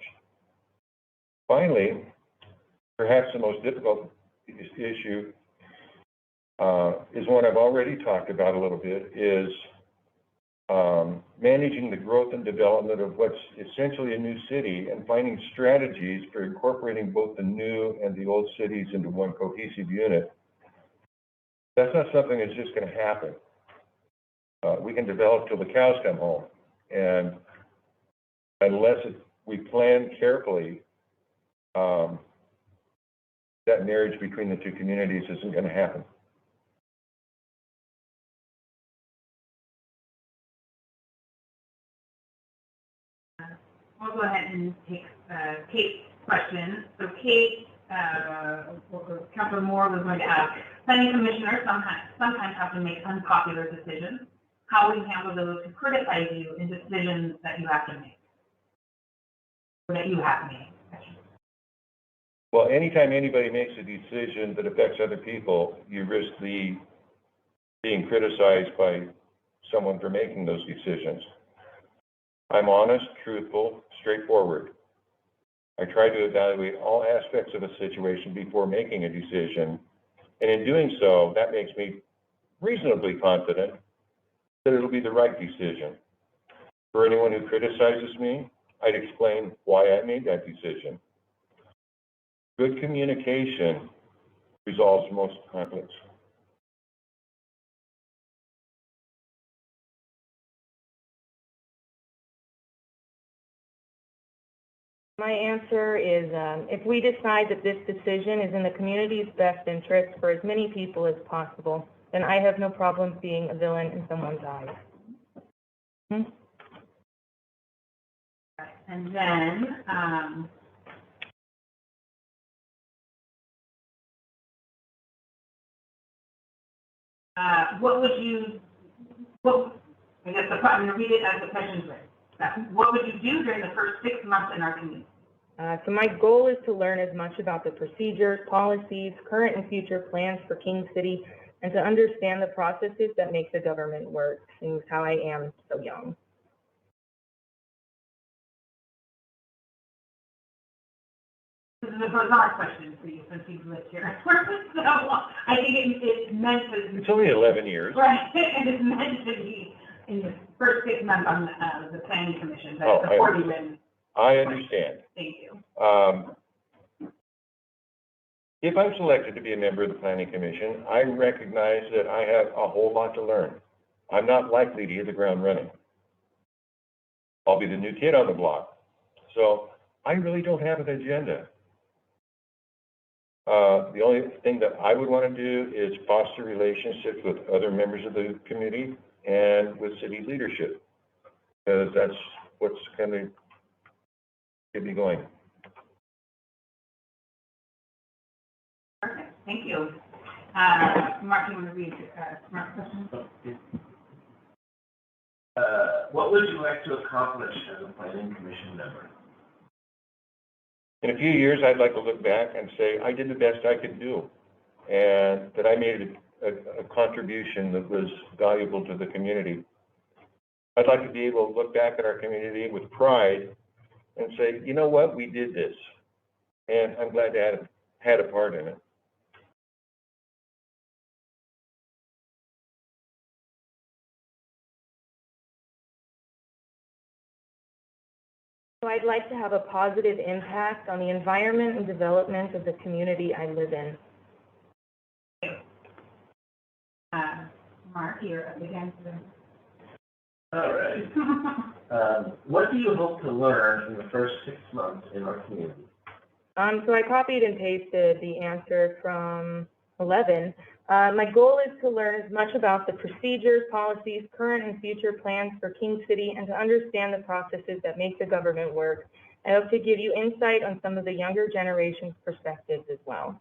Finally, perhaps the most difficult issue is one I've already talked about a little bit, is managing the growth and development of what's essentially a new city and finding strategies for incorporating both the new and the old cities into one cohesive unit. That's not something that's just going to happen. We can develop till the cows come home, and unless we plan carefully, that marriage between the two communities isn't going to happen. I'll go ahead and take Kate's question. So Kate, Councilor Moore was going to ask, planning commissioners sometimes have to make unpopular decisions. How will you handle those who criticize you in decisions that you have to make? Or that you have to make? Well, anytime anybody makes a decision that affects other people, you risk being criticized by someone for making those decisions. I'm honest, truthful, straightforward. I try to evaluate all aspects of a situation before making a decision, and in doing so, that makes me reasonably confident that it'll be the right decision. For anyone who criticizes me, I'd explain why I made that decision. Good communication resolves most conflicts. My answer is, if we decide that this decision is in the community's best interest for as many people as possible, then I have no problem being a villain in someone's eyes. And then, I guess I'm going to read it as the question's written. What would you do during the first 6 months in our community? So my goal is to learn as much about the procedures, policies, current and future plans for King City, and to understand the processes that make the government work, and how I am so young. This is a bizarre question for you since you've lived here. So I think it's meant to. It's only 11 years. Right, and it's meant to be in the first 6 months on the planning commission. That's the 40 minutes. I understand. Thank you. If I'm selected to be a member of the Planning Commission, I recognize that I have a whole lot to learn. I'm not likely to hit the ground running. I'll be the new kid on the block. So I really don't have an agenda. The only thing that I would want to do is foster relationships with other members of the committee and with city leadership, because that's what's going to get me going. Perfect, thank you. Mark, you want to read Mark's question? What would you like to accomplish as a planning commission member? In a few years, I'd like to look back and say, I did the best I could do, and that I made a contribution that was valuable to the community. I'd like to be able to look back at our community with pride and say, you know what, we did this, and I'm glad to have had a part in it. So I'd like to have a positive impact on the environment and development of the community I live in. Mark, you're up again. All right. What do you hope to learn in the first 6 months in our community? So I copied and pasted the answer from 11. My goal is to learn as much about the procedures, policies, current and future plans for King City, and to understand the processes that make the government work. I hope to give you insight on some of the younger generation's perspectives as well.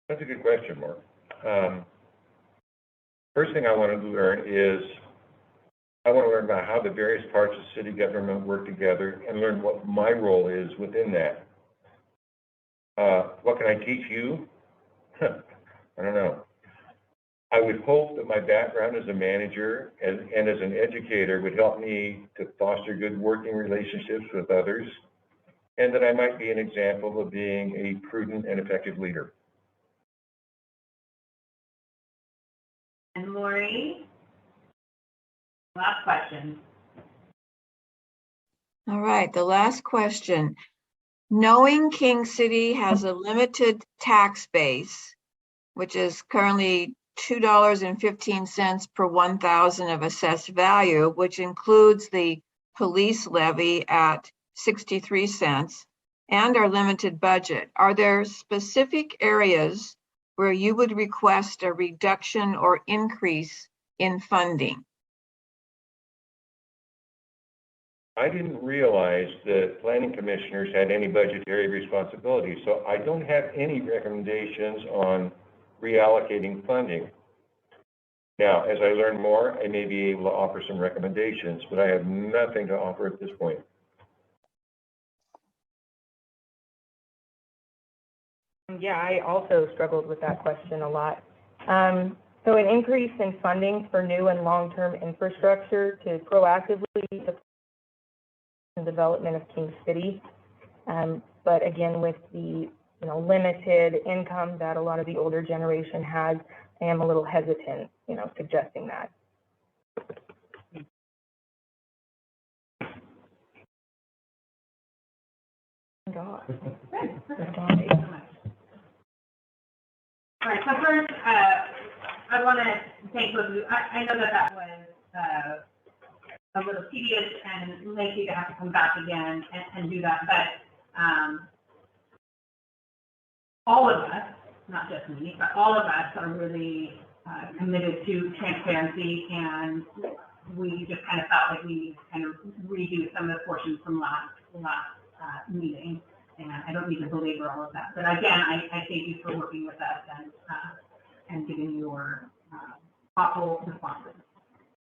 That's a good question, Mark. First thing I want to learn is, I want to learn about how the various parts of city government work together and learn what my role is within that. What can I teach you? I don't know. I would hope that my background as a manager and as an educator would help me to foster good working relationships with others, and that I might be an example of being a prudent and effective leader. And Lori, last question. All right, the last question. Knowing King City has a limited tax base, which is currently $2.15 per 1,000 of assessed value, which includes the police levy at 63 cents, and our limited budget, are there specific areas where you would request a reduction or increase in funding? I didn't realize that planning commissioners had any budgetary responsibility, so I don't have any recommendations on reallocating funding. Now, as I learn more, I may be able to offer some recommendations, but I have nothing to offer at this point. Yeah, I also struggled with that question a lot. So an increase in funding for new and long-term infrastructure to proactively support the development of King City. But again, with the limited income that a lot of the older generation has, I am a little hesitant, suggesting that. God. All right, so first, I want to thank both of you. I know that was a little tedious and lengthy to have to come back again and do that, but all of us, not just me, but all of us are really committed to transparency, and we just kind of felt like we need to kind of redo some of the portions from last meeting. And I don't need to belabor all of that. But again, I thank you for working with us and giving your thoughtful responses.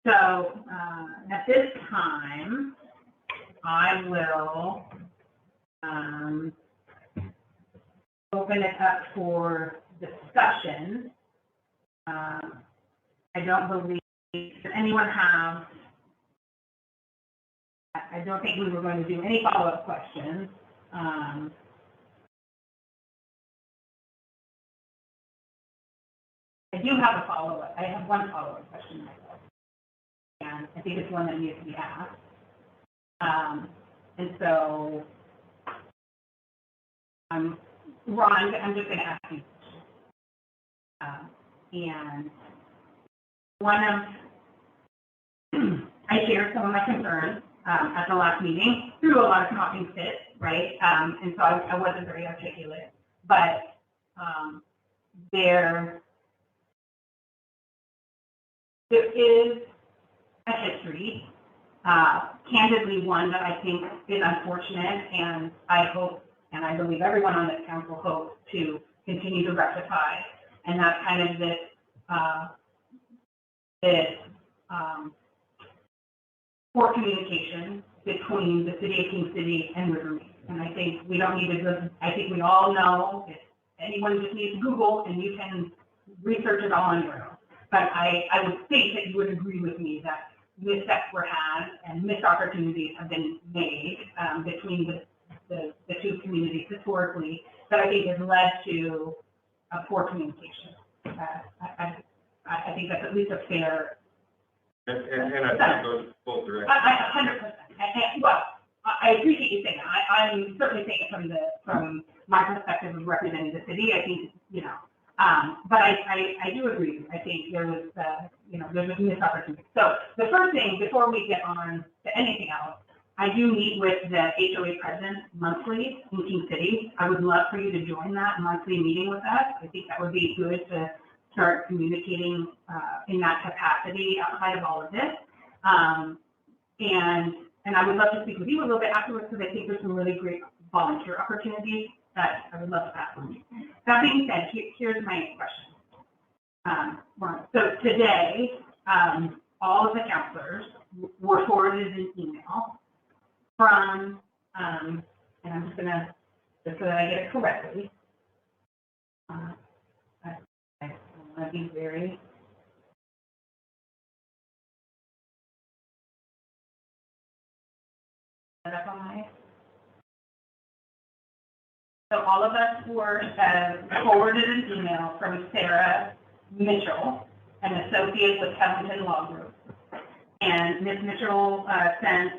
So at this time, I will open it up for discussion. I don't believe, does anyone have, I don't think we were going to do any follow-up questions. I do have a follow-up. I have one follow-up question myself, and I think it's one that needs to be asked. And so, Ron, I'm just going to ask you. And one of, I shared some of my concerns at the last meeting through a lot of talking fits, right? And so I wasn't very articulate, but there is a history Candidly, one that I think is unfortunate, and I hope, and I believe everyone on this council hopes to continue to rectify, and that's kind of this poor communication between the city of King City and Rivermead. And I think we don't need to, I think we all know, if anyone just needs to Google and you can research it all on your own. But I would think that you would agree with me that missteps were had and missed opportunities have been made between the two communities historically that I think has led to a poor communication. I think that's at least a fair. And I think those both directions. 100%. Well, I appreciate you saying that. I'm certainly saying it from my perspective of representing the city. I think, but I do agree. I think there was, there's a missed opportunity. So the first thing, before we get on to anything else, I do meet with the HOA president monthly in King City. I would love for you to join that monthly meeting with us. I think that would be good to start communicating in that capacity outside of all of this. And I would love to speak with you a little bit afterwards because I think there's some really great volunteer opportunities that I would love to ask from you. That being said, here's my question. So today, all of the counselors were forwarded an email from, and I'm just gonna, just so that I get it correctly. I want to be very. So all of us were forwarded an email from Sarah Mitchell, an associate with Kevington Law Group. And Ms. Mitchell sent,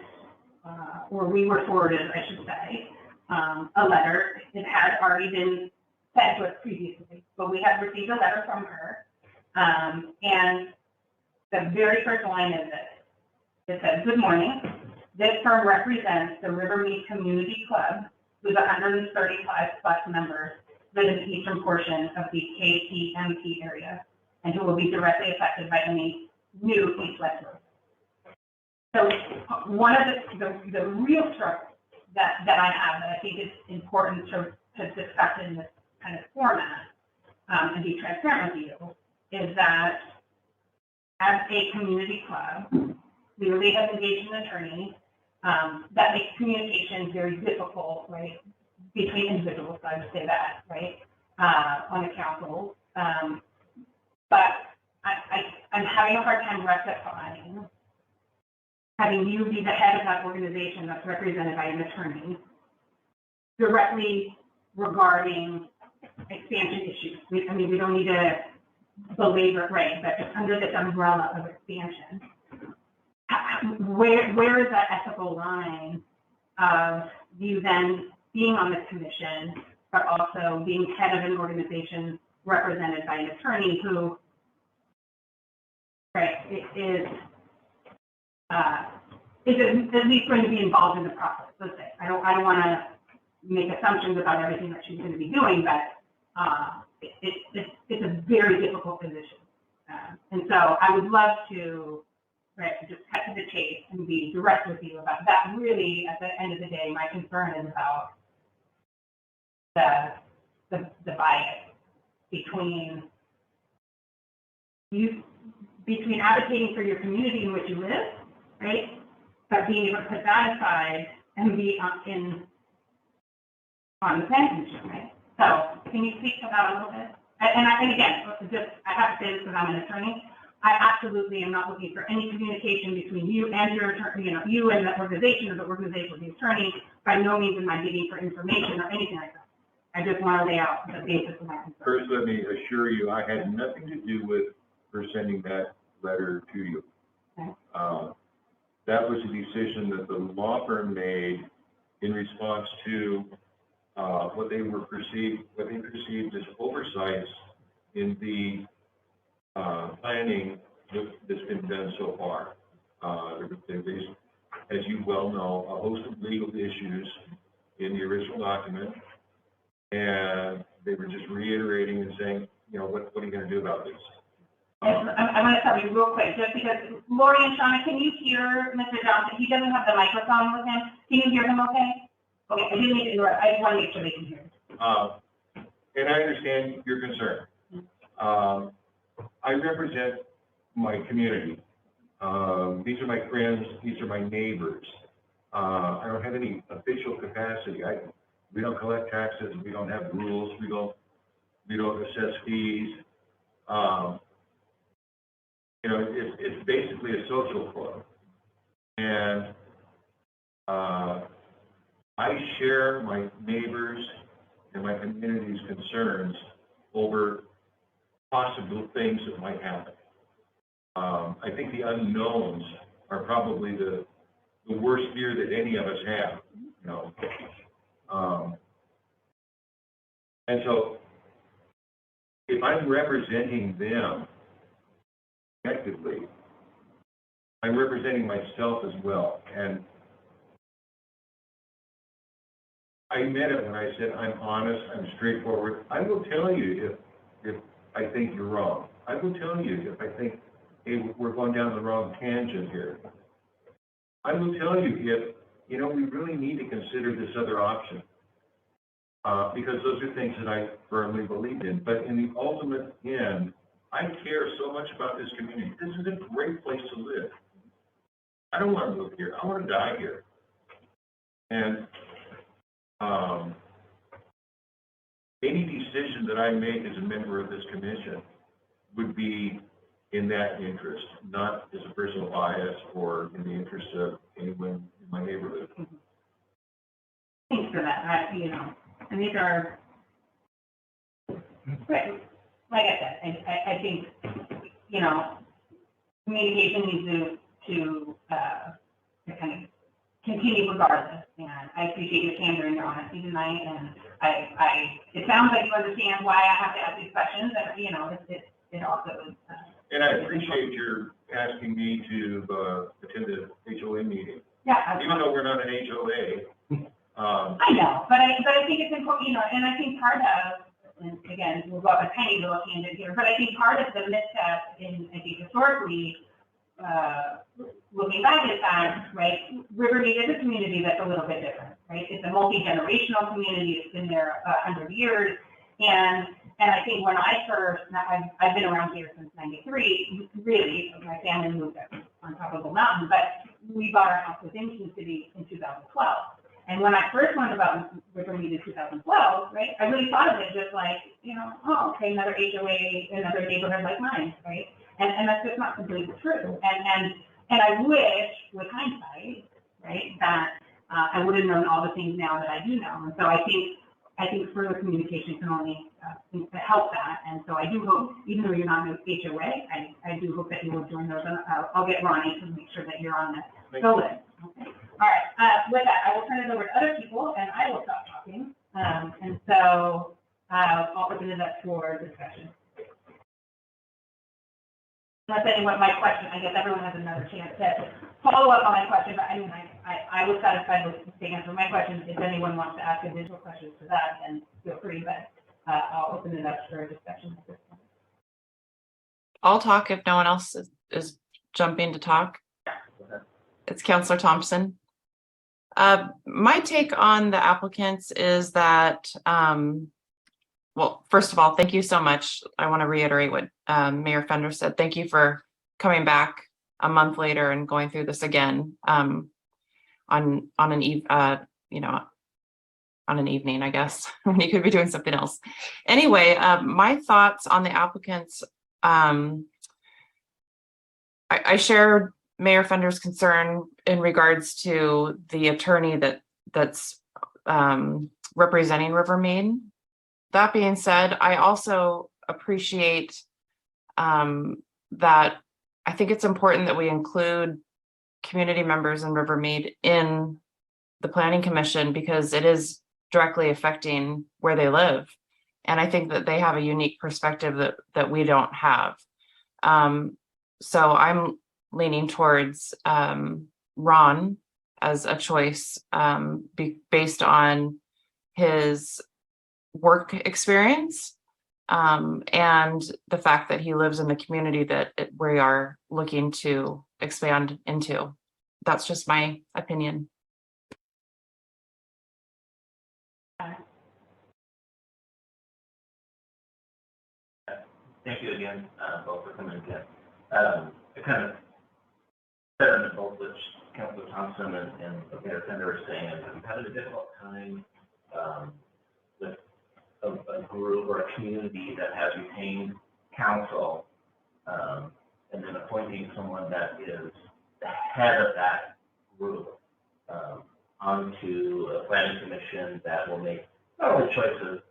or we were forwarded, I should say, a letter. It had already been sent to us previously, but we had received a letter from her. And the very first line is this. It says, "Good morning. This firm represents the Rivermead Community Club, with 135 plus members live in the eastern portion of the KPMP area, and who will be directly affected by any new east-west roads." So one of the real struggles that I have that I think is important to discuss in this kind of format and be transparent with you is that as a community club, we really have engaged an attorney. That makes communication very difficult, right, between individuals, I would say that, right, on the council. But I'm having a hard time rectifying having you be the head of that organization that's represented by an attorney directly regarding expansion issues. I mean, we don't need to belabor it, right, but just under this umbrella of expansion. Where is that ethical line of you then being on this commission, but also being head of an organization represented by an attorney who, right, is at least going to be involved in the process? Let's say I don't want to make assumptions about everything that she's going to be doing, but it's a very difficult position, and so I would love to. Right, just cut to the chase and be direct with you about that. Really, at the end of the day, my concern is about the bias between advocating for your community in which you live, right? But being able to put that aside and be on the planning commission, right? So, can you speak to that a little bit? And again, I have to say this because I'm an attorney. I absolutely am not looking for any communication between you and your attorney, you and the organization, or the organization with the attorney. By no means am I digging for information or anything like that. I just want to lay out the basis of my concern. First, let me assure you, I had nothing to do with her sending that letter to you. Okay. That was a decision that the law firm made in response to what they perceived as oversights in the planning that's been done so far. There's, as you well know, a host of legal issues in the original document, and they were just reiterating and saying, what are you going to do about this? I'm going to tell you real quick, just because Lori and Shauna, can you hear Mr. Johnson? He doesn't have the microphone with him. Can you hear him okay? Okay, I didn't need to interrupt. I just want to make sure they can hear. And I understand your concern. I represent my community. These are my friends, these are my neighbors. I don't have any official capacity. We don't collect taxes, we don't have rules, we don't assess fees. You know, it's basically a social club. And I share my neighbors and my community's concerns over possible things that might happen. I think the unknowns are probably the worst fear that any of us have, you know. And so if I'm representing them effectively, I'm representing myself as well. And I meant it when I said I'm honest, I'm straightforward. I will tell you if I think you're wrong. I will tell you if I think, hey, we're going down the wrong tangent here. I will tell you if, you know, we really need to consider this other option. Because those are things that I firmly believe in. But in the ultimate end, I care so much about this community. This is a great place to live. I don't want to live here. I want to die here. And any decision that I make as a member of this commission would be in that interest, not as a personal bias or in the interest of anyone in my neighborhood. Thanks for that. You know, and these are, like I said, I think, you know, communication needs to kind of continue regardless. And I appreciate your candor and your honesty tonight. And it sounds like you understand why I have to ask these questions. And, you know, it also is. And I appreciate your asking me to attend the HOA meeting. Yeah. Even though we're not an HOA. I know, but I think it's important, you know, and I think part of, and again, we'll go up a tiny little tangent here, but I think part of the misstep in, I think historically, looking back at that, right, Rivermead is a community that's a little bit different, right? It's a multi-generational community. It's been there 100 years. And I think when I first, I've been around here since '93, really, my family moved up on top of a mountain, but we bought our house within King City in 2012. And when I first learned about Rivermead in 2012, right, I really thought of it just like, you know, oh, okay, another HOA, another neighborhood like mine, right? And that's just not completely true. And I wish, with hindsight, right, that I would have known all the things now that I do know. And so I think further communication can only help that. And so I do hope, even though you're not an HOA, I do hope that you will join those. And I'll get Ronnie to make sure that you're on the list. Okay. All right. With that, I will turn it over to other people, and I will stop talking. And so I'll open it up for discussion. Unless anyone, my question, I guess everyone has another chance to follow up on my question, but I mean, I was satisfied with the answer to my question. If anyone wants to ask additional questions to that, then feel free, but I'll open it up for discussion at this point. I'll talk if no one else is jumping to talk. It's Councillor Thompson. My take on the applicants is that, well, first of all, thank you so much. I want to reiterate what Mayor Fender said. Thank you for coming back a month later and going through this again on an evening, I guess, when you could be doing something else. Anyway, my thoughts on the applicants. I shared Mayor Fender's concern in regards to the attorney that's representing Rivermead. That being said, I also appreciate that I think it's important that we include community members in Rivermead in the Planning Commission because it is directly affecting where they live. And I think that they have a unique perspective that we don't have. So I'm leaning towards Ron as a choice based on his work experience and the fact that he lives in the community that we are looking to expand into. That's just my opinion. Thank you again, both for coming again. I kind of said on both which Councilor Thompson and Mayor Fender are saying, I'm having a difficult time with a group or a community that has retained council, and then appointing someone that is the head of that group onto a planning commission that will make not only choices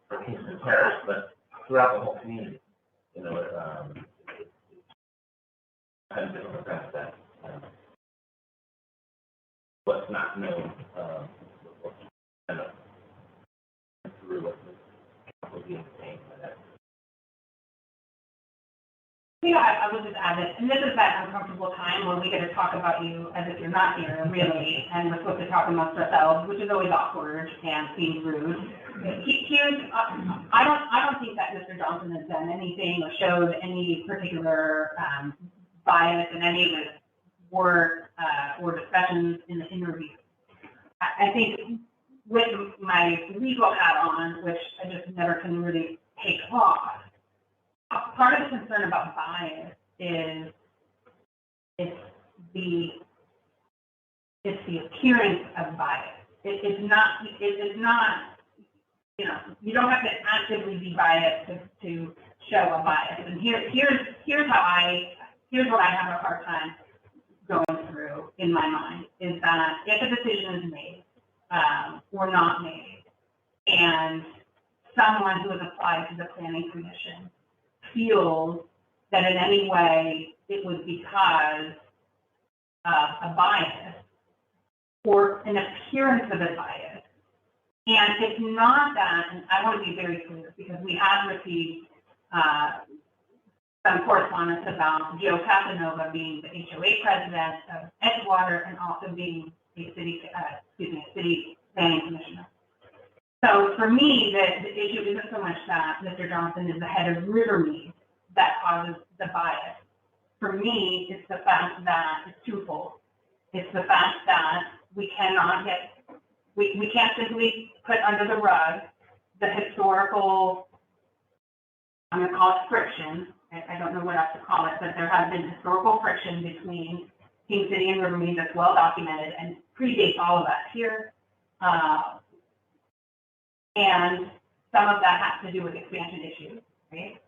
for Kingston Terrace, but throughout the whole community. You know, it's kind of difficult to that. What's not known, what's kind of through what the council being saying by that. You know, I will just add that, and this is that uncomfortable time when we get to talk about you as if you're not here, really, and we're supposed to talk amongst ourselves, which is always awkward and seems rude. Here's, I don't think that Mr. Johnson has done anything or showed any particular bias in any of his work or discussions in the interview. I think with my legal hat on, which I just never can really take off, part of the concern about bias is it's the appearance of bias. It's not, you know, you don't have to actively be biased to show a bias. And here's what I have a hard time going through in my mind, is that if a decision is made or not made, and someone who has applied to the planning commission feels that in any way it was because of a bias or an appearance of a bias. And it's not that, and I want to be very clear, because we have received some correspondence about Joe Casanova being the HOA president of Edgewater and also being a city planning commissioner. So for me, the issue isn't so much that Mr. Johnson is the head of Rivermead that causes the bias. For me, it's the fact that it's twofold. It's the fact that we can't simply put under the rug the historical, I'm going to call it friction. I don't know what else to call it, but there has been historical friction between King City and Rivermead that's well documented and predates all of us here. And some of that has to do with expansion issues, right?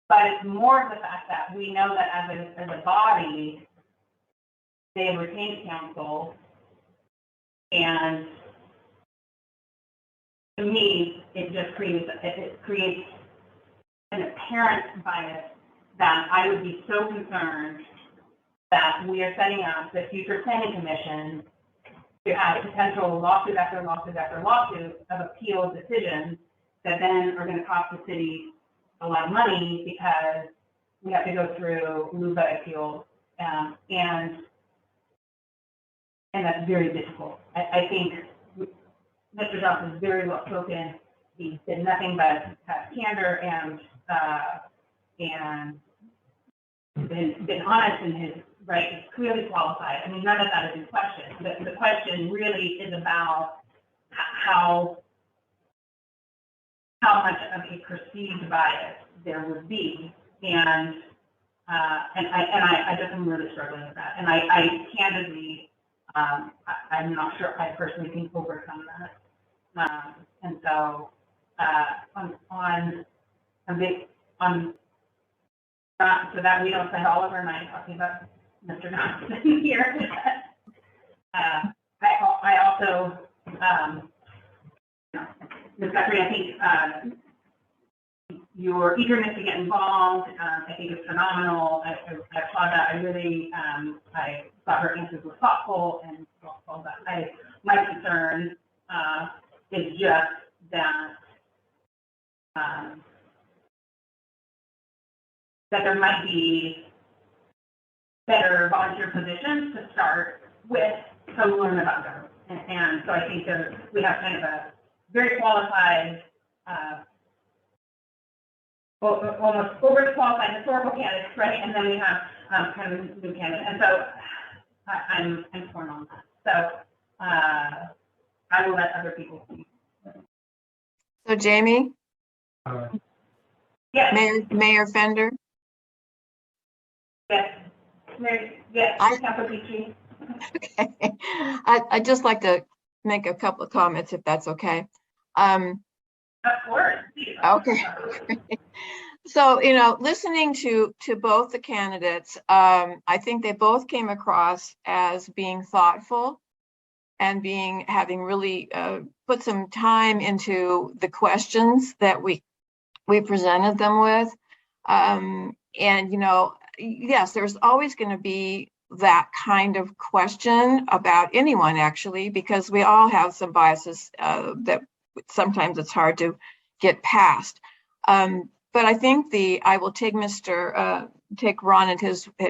But it's more of the fact that we know that as a body, they have retained counsel, and to me, it just creates an apparent bias that I would be so concerned that we are setting up the future planning commission to have potential lawsuit after lawsuit after lawsuit of appeal decisions that then are going to cost the city a lot of money because we have to go through LUBA appeals, and that's very difficult. I think Mr. Johnson is very well spoken. He did nothing but have candor and been honest in his right. He's clearly qualified. I mean, none of that is in question. The question really is about how much of a perceived bias there would be, and I just am really struggling with that. And I candidly, I'm not sure I personally can overcome that. And so so that we don't spend all of our night talking about Mr. Johnson here. I also, Ms. Guthrie, I think your eagerness to get involved, I think is phenomenal. I applaud that. I really, I thought her answers were thoughtful and all that. My concern is just that that there might be better volunteer positions to start with to learn about government. And so I think that we have kind of a very qualified almost overqualified historical candidates, right? And then we have kind of a new candidate. And so I'm torn on that. So I will let other people speak. So Jamie, Yes. Mayor Fender? Yes. Yes. Councilor Petrie. Okay. I'd just like to make a couple of comments if that's okay. Of course. Okay. So, listening to both the candidates, I think they both came across as being thoughtful and having really put some time into the questions that we presented them with. And, yes, there's always going to be that kind of question about anyone, actually, because we all have some biases that sometimes it's hard to get past. But I think I will take take Ron at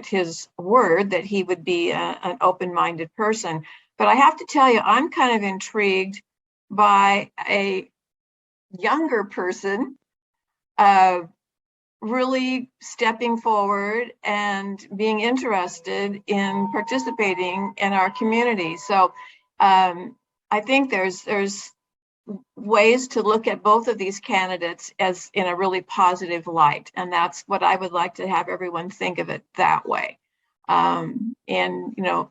his word that he would be an open-minded person. But I have to tell you, I'm kind of intrigued by a younger person really stepping forward and being interested in participating in our community. So I think there's ways to look at both of these candidates as in a really positive light. And that's what I would like to have everyone think of it that way. And,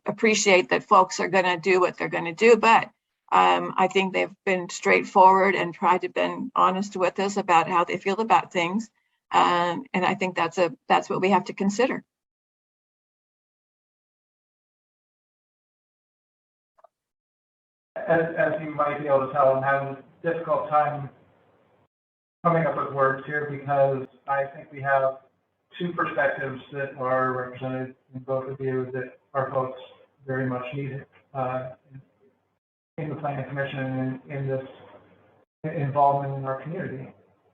appreciate that folks are going to do what they're going to do. But I think they've been straightforward and tried to be honest with us about how they feel about things. And I think that's what we have to consider. As you might be able to tell, I'm having a difficult time coming up with words here because I think we have two perspectives that are represented in both of you that our folks very much need in the Planning Commission and in this involvement in our community.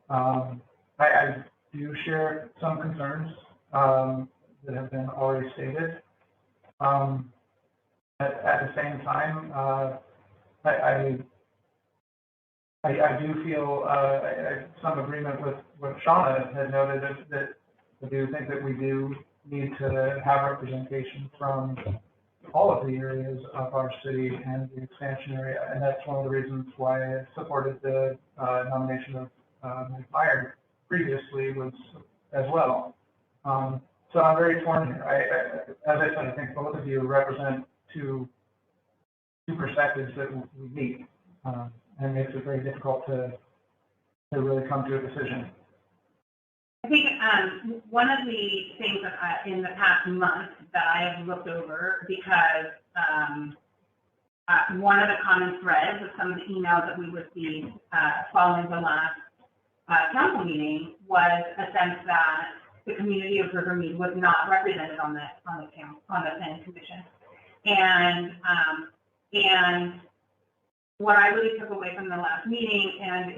I do share some concerns that have been already stated. At the same time, I do feel some agreement with what Shauna had noted that I do think that we do need to have representation from all of the areas of our city and the expansion area, and that's one of the reasons why I supported the nomination of Mike Meyer previously was as well. So I'm very torn here. As I said, I think both of you represent two perspectives that we meet, and makes it very difficult to really come to a decision. I think one of the things that in the past month that I have looked over, because one of the common threads of some of the emails that we received following the last council meeting was a sense that the community of Rivermead was not represented on the planning commission, and what I really took away from the last meeting, and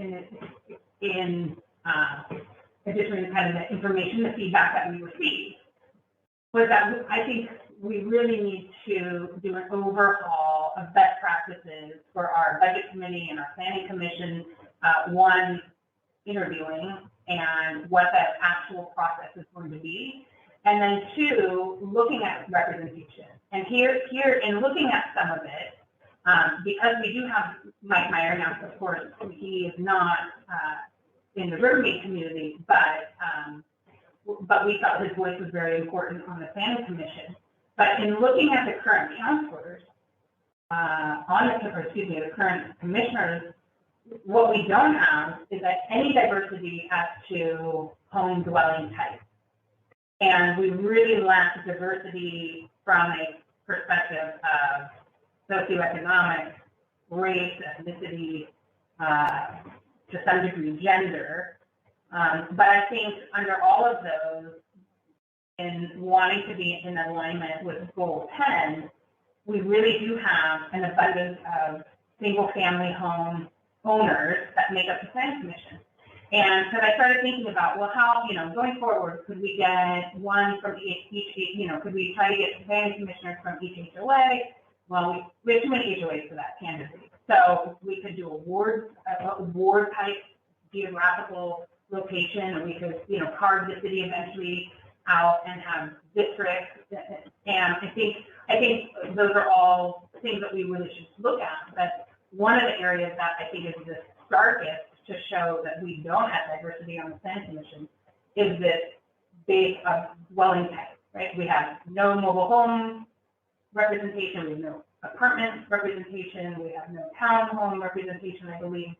in addition to kind of the information, the feedback that we received, was that I think we really need to do an overhaul of best practices for our budget committee and our planning commission. One, interviewing and what that actual process is going to be, and then two, looking at representation. And here, in looking at some of it, because we do have Mike Meyer now, of course, he is not in the Rivermead community, but we felt his voice was very important on the planning commission. But in looking at the current counselors, the current commissioners, what we don't have is that any diversity as to home dwelling type. And we really lack diversity from a perspective of socioeconomic, race, ethnicity, to some degree gender. But I think under all of those, in wanting to be in alignment with Goal 10, we really do have an abundance of single-family home owners that make up the planning commission. And so I started thinking about, well, how, going forward, could we get one from each, could we try to get planning commissioners from each HOA? Well, we have too many HOAs for that candidate. So we could do a ward type geographical location, and we could, carve the city eventually out and have districts. And I think those are all things that we really should look at. But one of the areas that I think is the starkest to show that we don't have diversity on the planning commission is this base of dwelling type, right? We have no mobile home representation, we have no apartment representation, we have no townhome representation, I believe.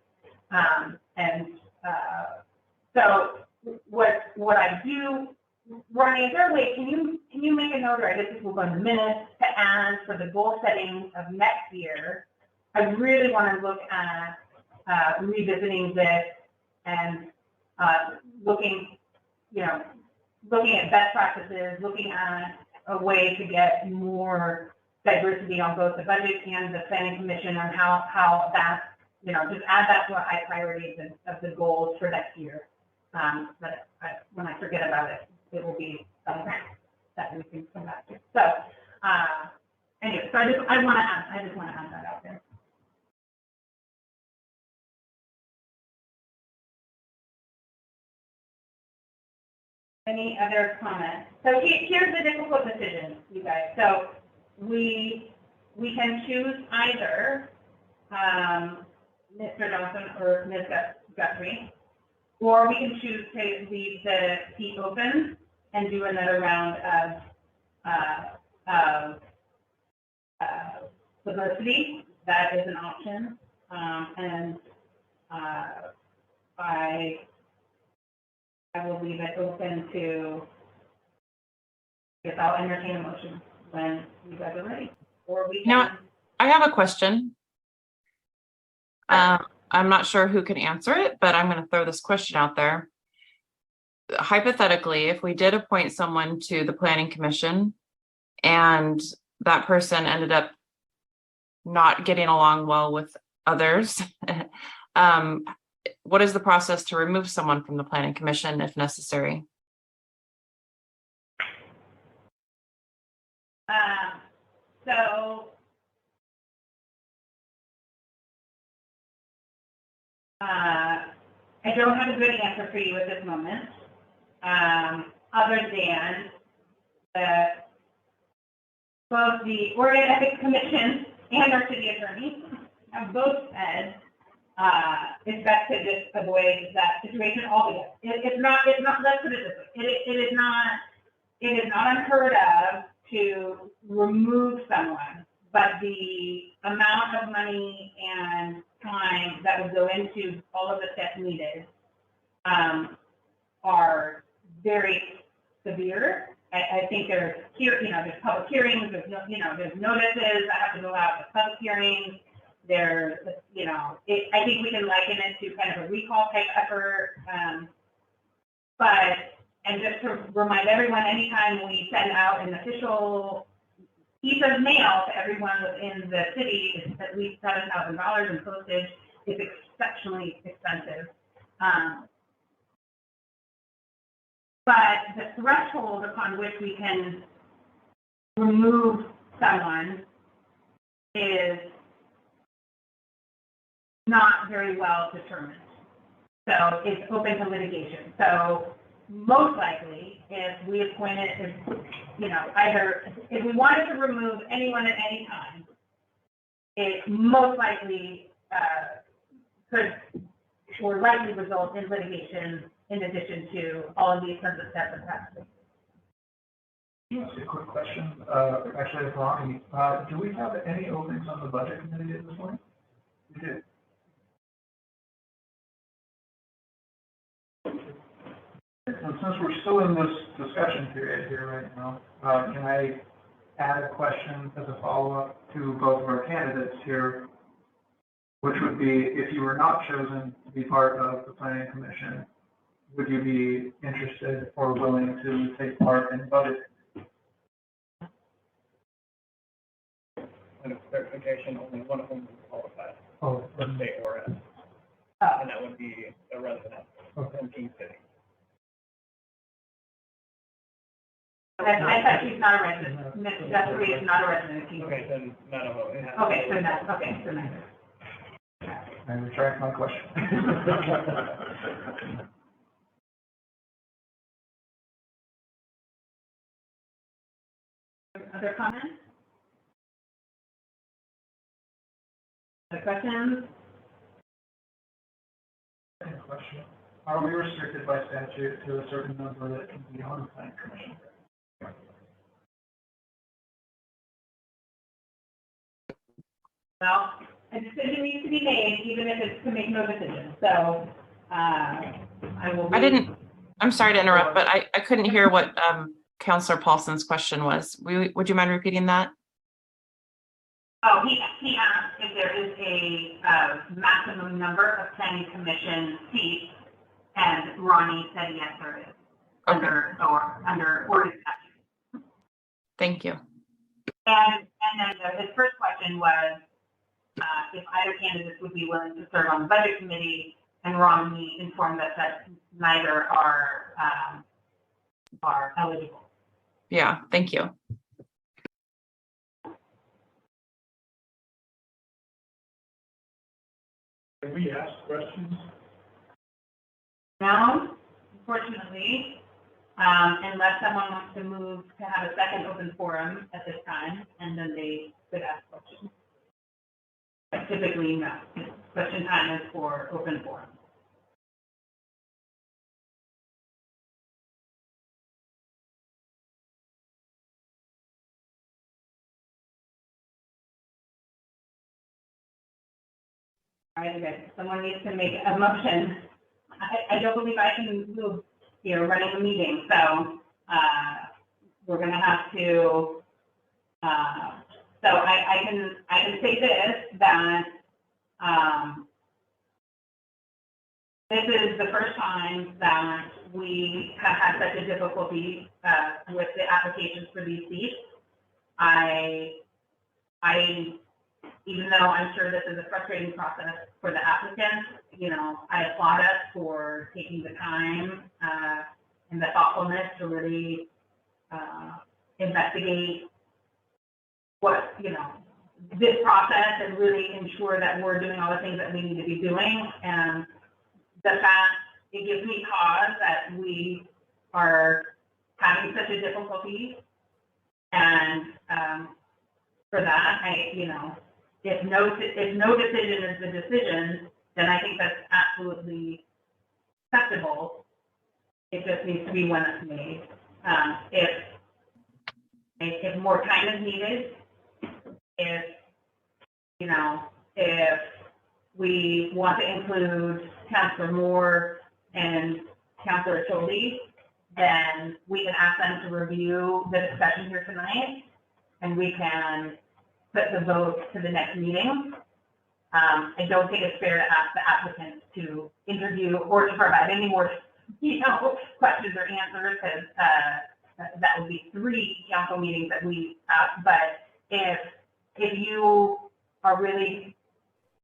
So what I do, Ronnie, thirdly, can you make a note, or I guess this will go in the minutes, to add for the goal setting of next year? I really want to look at revisiting this and looking at best practices, looking at a way to get more diversity on both the budget and the planning commission, and how that, just add that to a high priority of the goals for next year. But when I forget about it, it will be something that we can come back to. So anyway, so I just want to add that out there. Any other comments? So here's the difficult decision, you guys. So we can choose either Mr. Johnson or Ms. Guthrie, or we can choose to leave the seat open and do another round of publicity. That is an option, and I will leave it open to, I guess I'll entertain a motion when you guys are ready. Or we can. I have a question. I'm not sure who can answer it, but I'm going to throw this question out there. Hypothetically, if we did appoint someone to the planning commission and that person ended up not getting along well with others, what is the process to remove someone from the planning commission if necessary? I don't have a good answer for you at this moment, other than both the Oregon Ethics Commission and our city attorney have both said it's best to just avoid that situation altogether. It's not, let's put it this way, it is not unheard of to remove someone, but the amount of money and time that would go into all of the steps needed are very severe. I think there's public hearings, there's notices that have to go out to public hearings. There's, I think we can liken it to kind of a recall type effort. And just to remind everyone, anytime we send out an official piece of mail to everyone within the city, it's at least $7,000 in postage. It's exceptionally expensive. But the threshold upon which we can remove someone is not very well determined. So it's open to litigation. So most likely, if we appointed, either if we wanted to remove anyone at any time, it most likely could or likely result in litigation in addition to all of the expensive steps and practices. Just a quick question, actually, for Ronnie. Do we have any openings on the budget committee at this point? We do. And since we're still in this discussion period here right now, can I add a question as a follow-up to both of our candidates here, which would be, if you were not chosen to be part of the planning commission, would you be interested or willing to take part in budget? And of clarification, only one of them would qualify. Oh, Let's say ORS. And that would be a resident from King City. I thought she's not a resident. Ms. Guthrie is not a resident of King City. Okay, then none of them. Okay, so neither. I retract my question. Other comments? Other questions? Second question, are we restricted by statute to a certain number that can be on the planning commission? Well, a decision needs to be made, even if it's to make no decision. So, I will. I'm sorry to interrupt, but I couldn't hear what Counselor Paulson's question was. Would you mind repeating that? Oh, he asked if there is a maximum number of planning commission seats, and Ronnie said yes, there is. Okay. Under Oregon statute. Thank you. And then his first question was, if either candidates would be willing to serve on the budget committee, and Ronnie informed us that neither are eligible. Yeah, thank you. Can we ask questions? No, unfortunately, unless someone wants to move to have a second open forum at this time, and then they could ask questions. But typically, no. Question time is for open forum. All right, guys, someone needs to make a motion. I don't believe I can move here running the meeting, so we're going to have to. So I can say this, that this is the first time that we have had such a difficulty with the applications for these seats. Even though I'm sure this is a frustrating process for the applicants, you know, I applaud us for taking the time and the thoughtfulness to really investigate what, you know, this process and really ensure that we're doing all the things that we need to be doing. And the fact, it gives me pause that we are having such a difficulty. And for that, if no decision is the decision, then I think that's absolutely acceptable. It just needs to be when it's made. If more time is needed, if we want to include Councilor Moore and Councilor Choley, then we can ask them to review the discussion here tonight, and we can put the vote to the next meeting. I don't think it's fair to ask the applicants to interview or to provide any more, questions or answers, because that would be 3 council meetings that we have. But if you are really,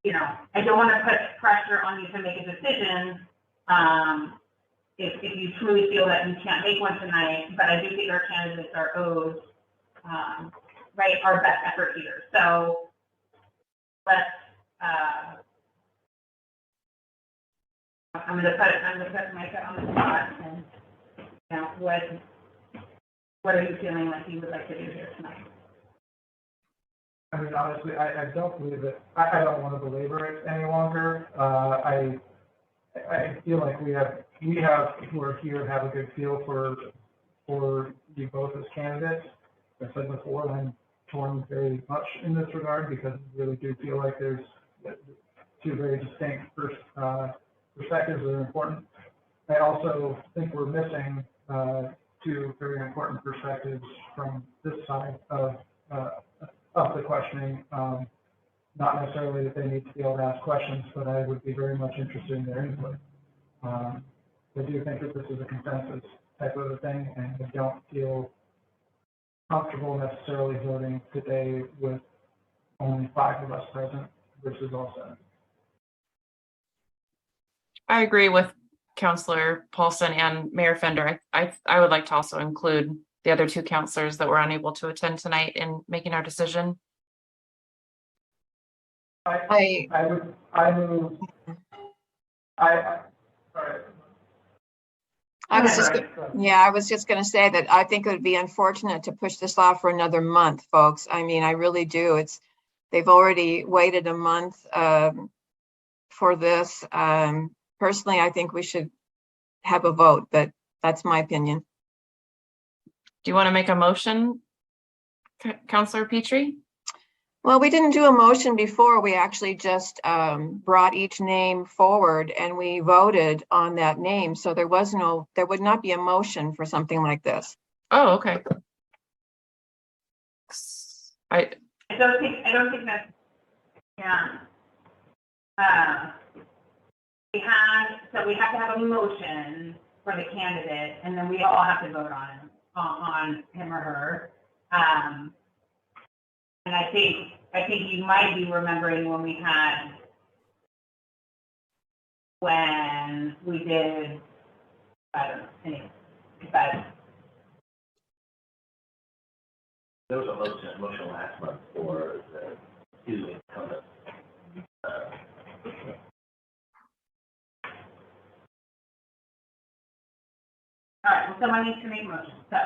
I don't want to put pressure on you to make a decision. If you truly feel that you can't make one tonight, but I do think our candidates are owed, our best effort here. So let's, I'm going to put Micah on the spot, and what are you feeling like you would like to do here tonight? I mean, honestly, I don't believe it. I don't want to belabor it any longer. I feel like we have who are here have a good feel for you both as candidates. As I said before, I'm torn very much in this regard because I really do feel like there's 2 very distinct perspectives that are important. I also think we're missing 2 very important perspectives from this side of the questioning. Not necessarily that they need to be able to ask questions, but I would be very much interested in their input. I do think that this is a consensus type of a thing, and I don't feel comfortable necessarily voting today with only 5 of us present versus all 7. I agree with Councilor Paulson and Mayor Fender. I would like to also include the other 2 councilors that were unable to attend tonight in making our decision. I was just, yeah, I was just going to say that I think it would be unfortunate to push this off for another month, folks. I mean, I really do. They've already waited a month for this. Personally, I think we should have a vote, but that's my opinion. Do you want to make a motion, Councillor Petrie? Well, we didn't do a motion before. We actually just brought each name forward and we voted on that name. So there would not be a motion for something like this. Oh, okay. I don't think that's, yeah. We have to have a motion for the candidate, and then we all have to vote on him or her. And I think you might be remembering when we did, I don't know, anyway, but. There was a motion last month for the, incumbent. All right, well, someone needs to make a motion, so.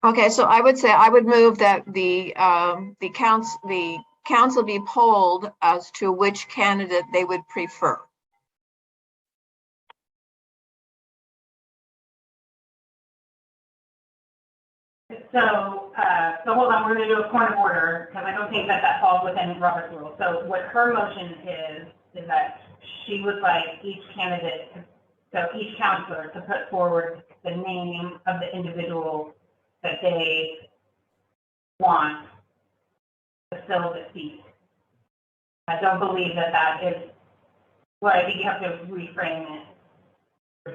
Okay, so I would say I would move that the council be polled as to which candidate they would prefer. So hold on, we're gonna do a point of order, because I don't think that falls within Robert's rules. So what her motion is that she would like each candidate, so each counselor to put forward the name of the individual that they want to fill the seat. I don't believe that is, well, I think you have to reframe it. I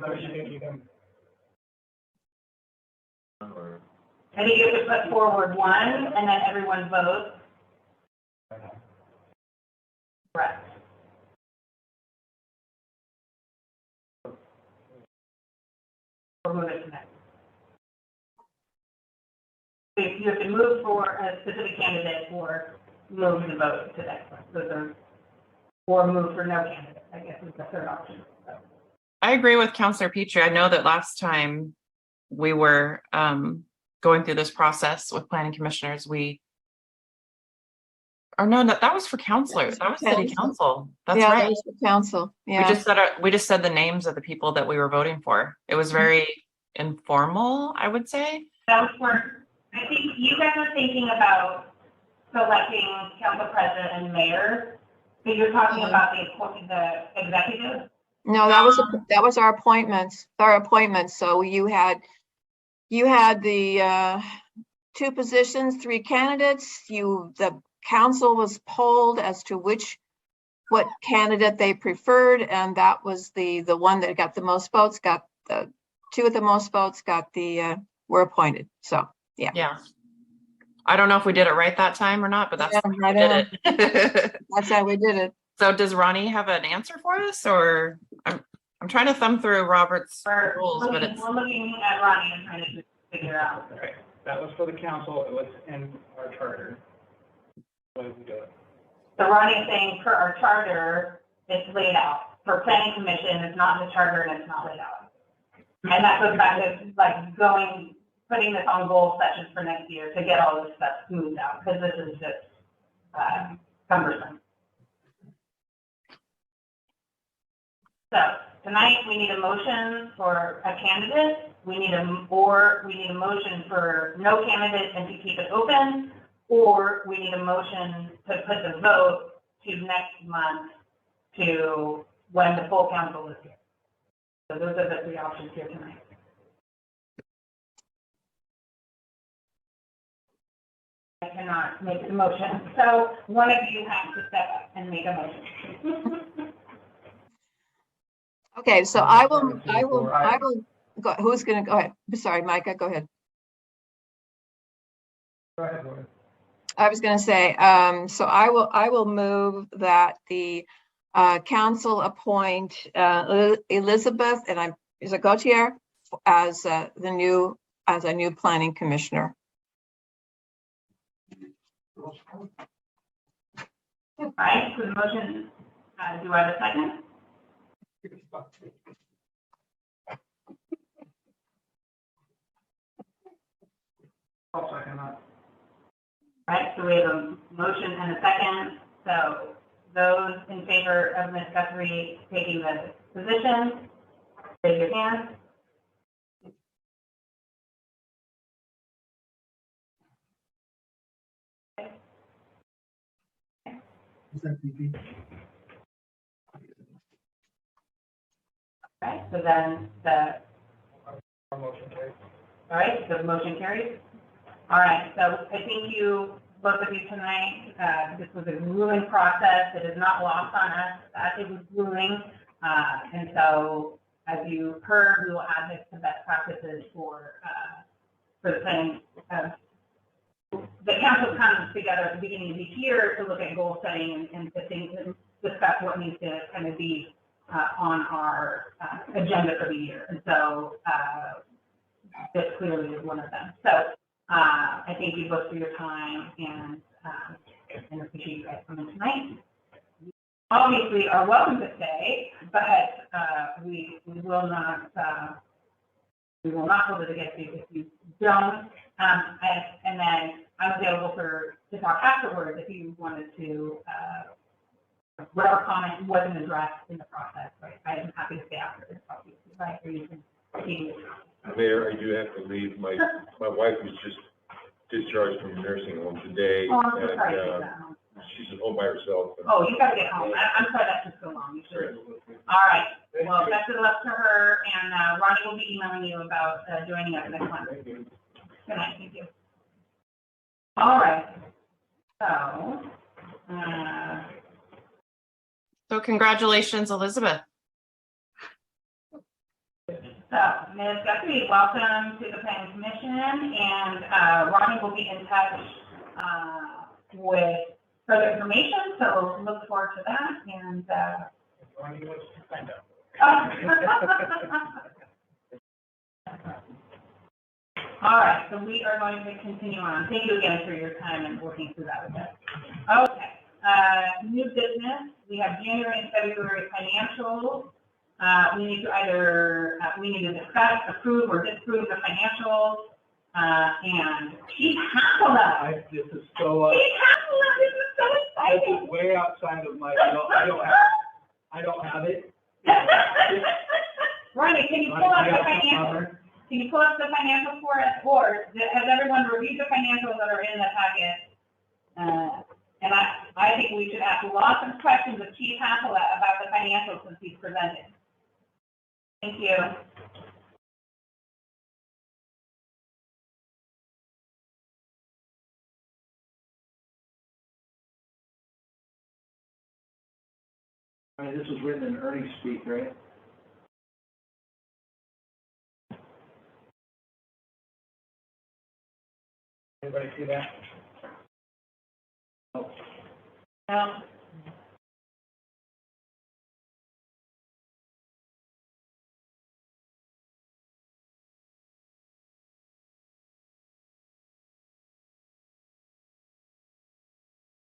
think you have to put forward one, and then everyone votes. Correct. Or move it to next. If you have to move for a specific candidate or move the vote to the next one. Or move for no candidate, I guess is the third option. So. I agree with Councillor Petrie. I know that last time we were going through this process with planning commissioners, that was for councilors. That was city council. That's right. That was for council. Yeah. We just said the names of the people that we were voting for. It was very informal, I would say. That was for, I think you guys are thinking about selecting council president and mayor. So you're talking about the executive? No, that was our appointments. So you had the 2 positions, 3 candidates. The council was polled as to what candidate they preferred, and that was the one that got the most votes, got the 2 with the most votes, were appointed. So yeah. Yeah. I don't know if we did it right that time or not, but that's how we did it. That's how we did it. So does Ronnie have an answer for us, or I'm trying to thumb through Robert's rules, but we're looking at Ronnie and trying to figure out. Right. That was for the council. It was in our charter. What did we do? So Ronnie is saying per our charter, it's laid out. For planning commission, it's not in the charter and it's not laid out. And that goes back to like putting this on goal sessions for next year to get all this stuff smoothed out, because this is just cumbersome. So tonight we need a motion for a candidate. We need a motion for no candidate and to keep it open, or we need a motion to put the vote to next month to when the full council is here. So those are the 3 options here tonight. I cannot make the motion, so one of you has to step up and make a motion. Okay, so I will go. Who's going to go ahead? Sorry, Micah, go ahead. Go ahead, Lauren. I was going to say, so I will move that the council appoint Elizabeth Gautier as a new planning commissioner. All right, so the motion, do I have a second? I'll second that. Right, so we have a motion and a second. So those in favor of Ms. Guthrie taking the position, raise your hand. Right, so then all right, so the motion carries. All right, so I think both of you tonight, this was a grueling process. It is not lost on us that it was grueling. And so, as you heard, we will add this to best practices for the planning. The council comes together at the beginning of each year to look at goal setting and to think and discuss what needs to kind of be on our agenda for the year. And so, this clearly is one of them. So, I thank you both for your time and appreciate you guys coming tonight. Obviously are welcome to stay, but we will not hold it against you if you don't. And then I'm available to talk afterwards if you wanted to, whatever comment wasn't addressed in the process, right? I am happy to stay after this, obviously, right? Or you can continue. Mayor, I do have to leave. My wife was just discharged from a nursing home today. Oh, I'm so and, sorry to hear that. she's at home by herself. Oh, you gotta get home. I'm sorry that took so long. You should. All right. Well, best of luck to her, and Ronnie will be emailing you about joining us next month. Good night. Thank you. All right. So congratulations, Elizabeth. So, Ms. Guthrie, welcome to the Planning Commission, and Ronnie will be in touch with further information, so look forward to that, and Ronnie wants to find out. All right, so we are going to continue on. Thank you again for your time and working through that with us. Okay, new business. We have January and February financials. We need to discuss, approve, or disapprove the financials. And Chief Hassela. This is so, Chief Hassela, this is so this exciting. is way outside of my, I don't have it. Ronnie, can you pull up the financials? Can you pull up the financials for us? Or has everyone reviewed the financials that are in the packet? And I think we should ask lots of questions of Chief Hassela about the financials since he's presented. Thank you. I mean, this was written in earnings speak, right? Anybody see that? Oh. No.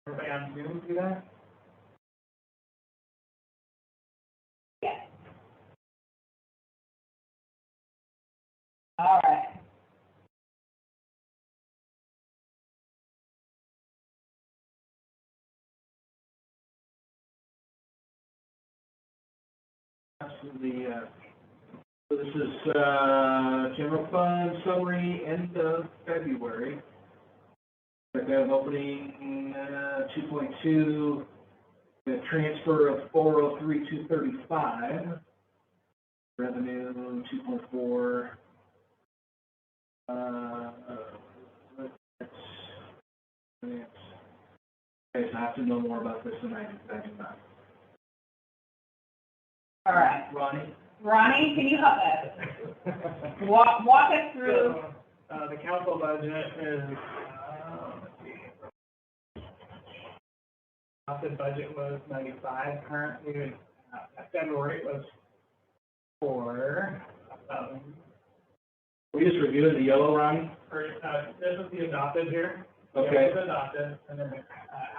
Everybody on Zoom see that? Yes. All right. Absolutely. So this is general fund summary, end of February. We have opening 2.2, the transfer of 403,235, revenue 2.4. Okay, so I have to know more about this than I do not. All right. Ronnie, can you help us? Walk us through. So, the council budget is, let's see. The budget was 95. Currently, February was 4. We just reviewed the yellow, Ronnie? This is the adopted here. Okay. This is adopted, and then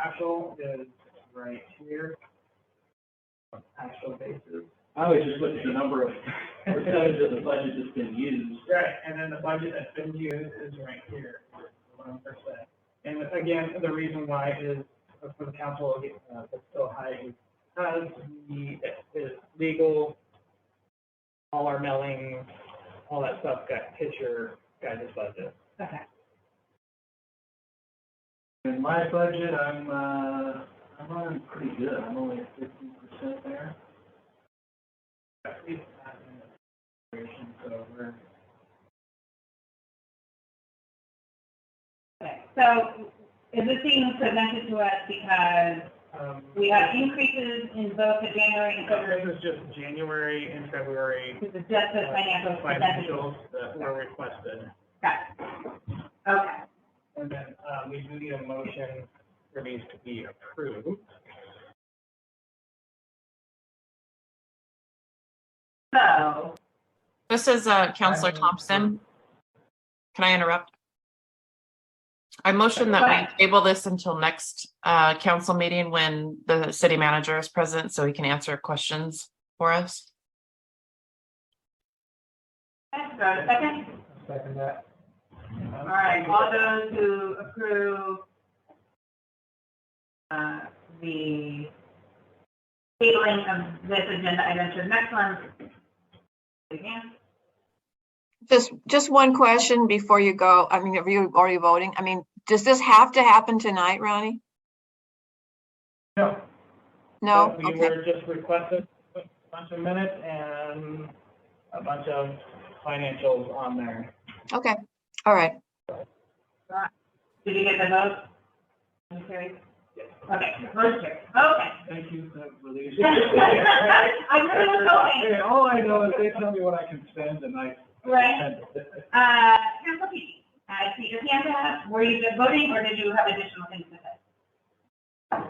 actual is right here. Actual basis. I always just look at the number of percentage of the budget that's been used. Right, and then the budget that's been used is right here, 1%. And again, the reason why is, for the council, it's so high, because the legal, all our mailing, all that stuff hits your guys' budget. Okay. In my budget, I'm running pretty good, I'm only at 15% there. So we're Okay, so is this being presented to us because we have increases in both the January and February? This is just January and February This is just the financials that were requested. Got it. Okay. And then, we do need a motion for these to be approved. So, This is Counselor Thompson. Can I interrupt? I motion that we table this until next council meeting when the city manager is present so he can answer questions for us. okay, so a second. Second that. All right, all those who approve the tabling of this agenda item to the next one, again. Just one question before you go. I mean, are you already voting? I mean, does this have to happen tonight, Ronnie? No. No? We Okay. were just requested a bunch of minutes and a bunch of financials on there. Okay. All right. Did you get the vote? Okay. Okay, motion carried. Okay. Thank you for releasing. I really was hoping. Hey, all I know is they tell me what I can spend and I Right. spend it. Council P, I see your hand up. Were you just voting or did you have additional things to say?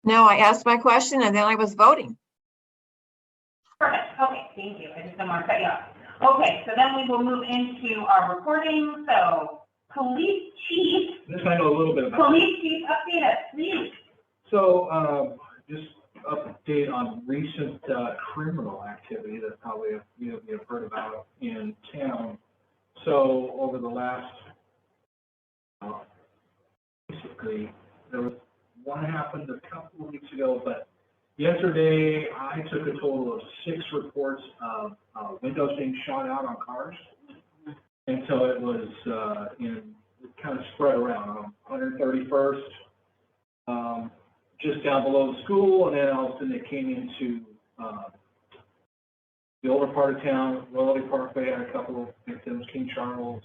No, I asked my question and then I was voting. Perfect. Okay, thank you. I just don't want to cut you off. Okay, so then we will move into our recording. So, Police Chief, This I know a little bit about. Police Chief, update us, please. So, just update on recent criminal activity that probably you have heard about in town. So over the last, basically, there was one happened a couple of weeks ago, but yesterday I took a total of 6 reports of windows being shot out on cars. And so it was it kind of spread around on 131st. Just down below the school, and then all of a sudden it came into the older part of town. Royalty Parkway had a couple of victims, King Charles,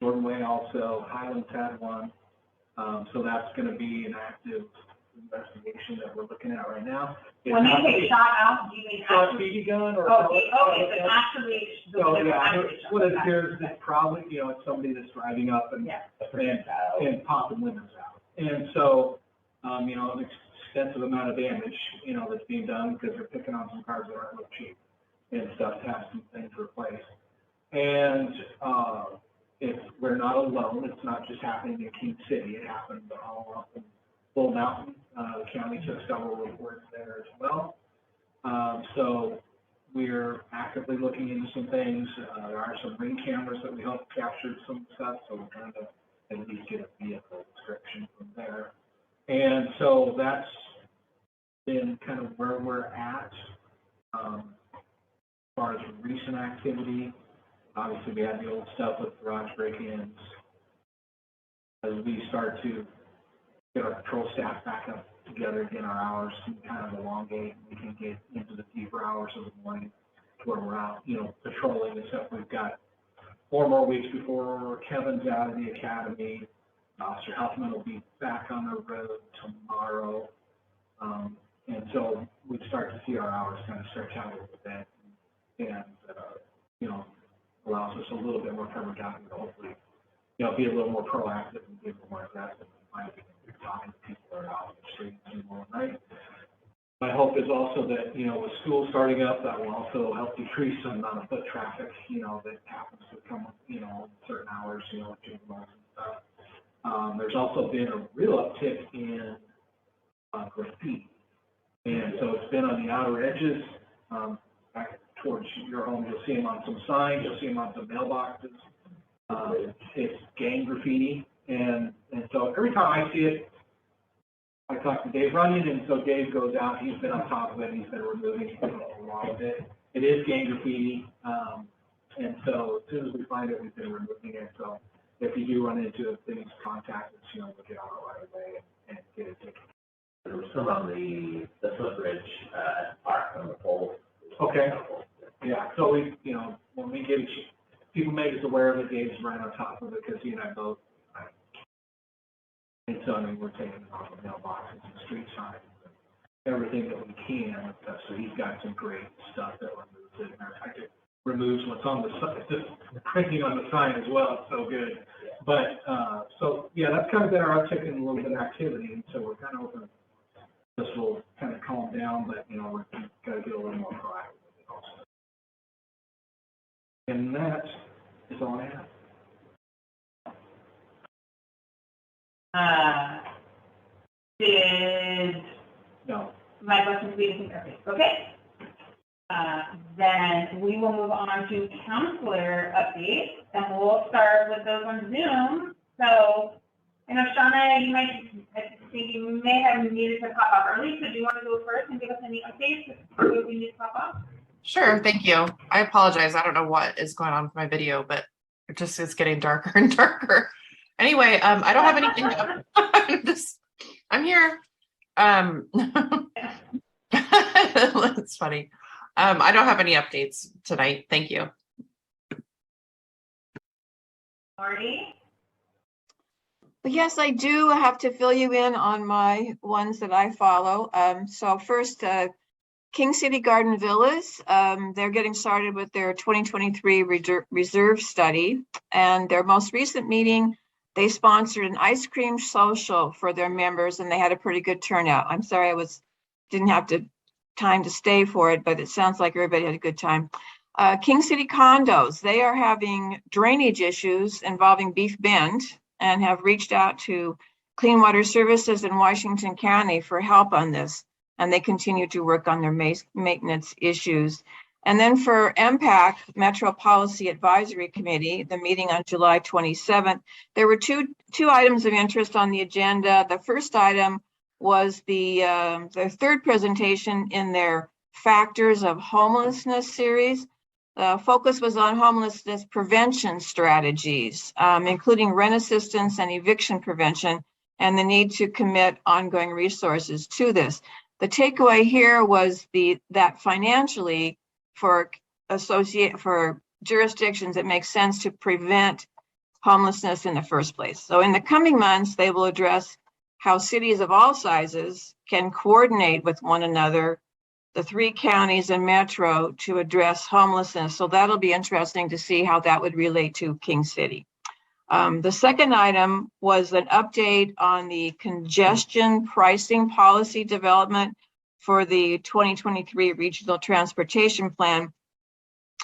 Jordan Way also, Highlands had one. So that's going to be an active investigation that we're looking at right now. When you say shot out, do you mean shot actually? BB gun or? Okay, so actually. So yeah, actually what it shot. appears is probably, it's somebody that's driving up and Yeah. and popping windows out. And so, an extensive amount of damage, that's being done because they're picking on some cars that aren't real cheap and stuff to have some things replaced. And we're not alone. It's not just happening in King City. It happened all up in Bull Mountain. The county took several reports there as well. So we're actively looking into some things. There are some ring cameras that we hope captured some stuff, so we're trying to at least get a vehicle description from there. And so that's been kind of where we're at as far as recent activity. Obviously, we had the old stuff with garage break-ins. As we start to get our patrol staff back up together, again, our hours can kind of elongate. We can get into the deeper hours of the morning to where we're out, patrolling and stuff. We've got 4 more weeks before Kevin's out of the academy. Officer Huffman will be back on the road tomorrow. And so we start to see our hours kind of stretch out a little bit and allows us a little bit more cover down and hopefully, be a little more proactive and be a little more aggressive in talking to people that are out in the streets anymore at night. My hope is also that, with school starting up, that will also help decrease some amount of foot traffic, that happens to come, in certain hours, during the month and stuff. There's also been a real uptick in graffiti. And so it's been on the outer edges. back towards your home. You'll see them on some signs, you'll see them on some mailboxes. It's gang graffiti, and so every time I see it, I talk to Dave Runyon, and so Dave goes out, he's been on top of it, he's been removing a lot of it. It is gang graffiti, and so as soon as we find it, we've been removing it. So if you do run into it, please contact us, we'll get out right away and get it taken. There was some on the footbridge, at the park on the pole. Okay. Yeah, so we, when we get people make us aware of it, Dave's right on top of it, because he and I both. And so, we're taking it off of mailboxes and street signs, and everything that we can and stuff. So he's got some great stuff that removes it. Matter of fact, it removes what's on the sign, just printing on the sign as well. It's so good. But, so, yeah, that's kind of been our uptick in a little bit of activity. And so we're kind of hoping this will kind of calm down, but, we're got to get a little more proactive with it also. And that is all I have. No. My question to be okay. Then we will move on to counselor updates, and we'll start with those on Zoom. So, I know Shauna, I think you may have needed to pop off early, so do you want to go first and give us any updates before we need to pop off? Sure, thank you. I apologize. I don't know what is going on with my video, but it just is getting darker and darker. Anyway, I don't have anything. I'm here. It's funny. I don't have any updates tonight. Thank you. Marty? Yes, I do have to fill you in on my ones that I follow. So first, King City Garden Villas, they're getting started with their 2023 reserve study, and their most recent meeting, they sponsored an ice cream social for their members, and they had a pretty good turnout. I'm sorry didn't have time to stay for it, but it sounds like everybody had a good time. King City Condos, they are having drainage issues involving Beef Bend and have reached out to Clean Water Services in Washington County for help on this, and they continue to work on their maintenance issues. And then for MPAC, Metro Policy Advisory Committee, the meeting on July 27th, there were two items of interest on the agenda. The first item was their third presentation in their Factors of Homelessness series. The focus was on homelessness prevention strategies, including rent assistance and eviction prevention, and the need to commit ongoing resources to this. The takeaway here was that financially, for jurisdictions, it makes sense to prevent homelessness in the first place. So in the coming months, they will address how cities of all sizes can coordinate with one another, the 3 counties and Metro, to address homelessness. So that'll be interesting to see how that would relate to King City. The second item was an update on the congestion pricing policy development for the 2023 Regional Transportation Plan,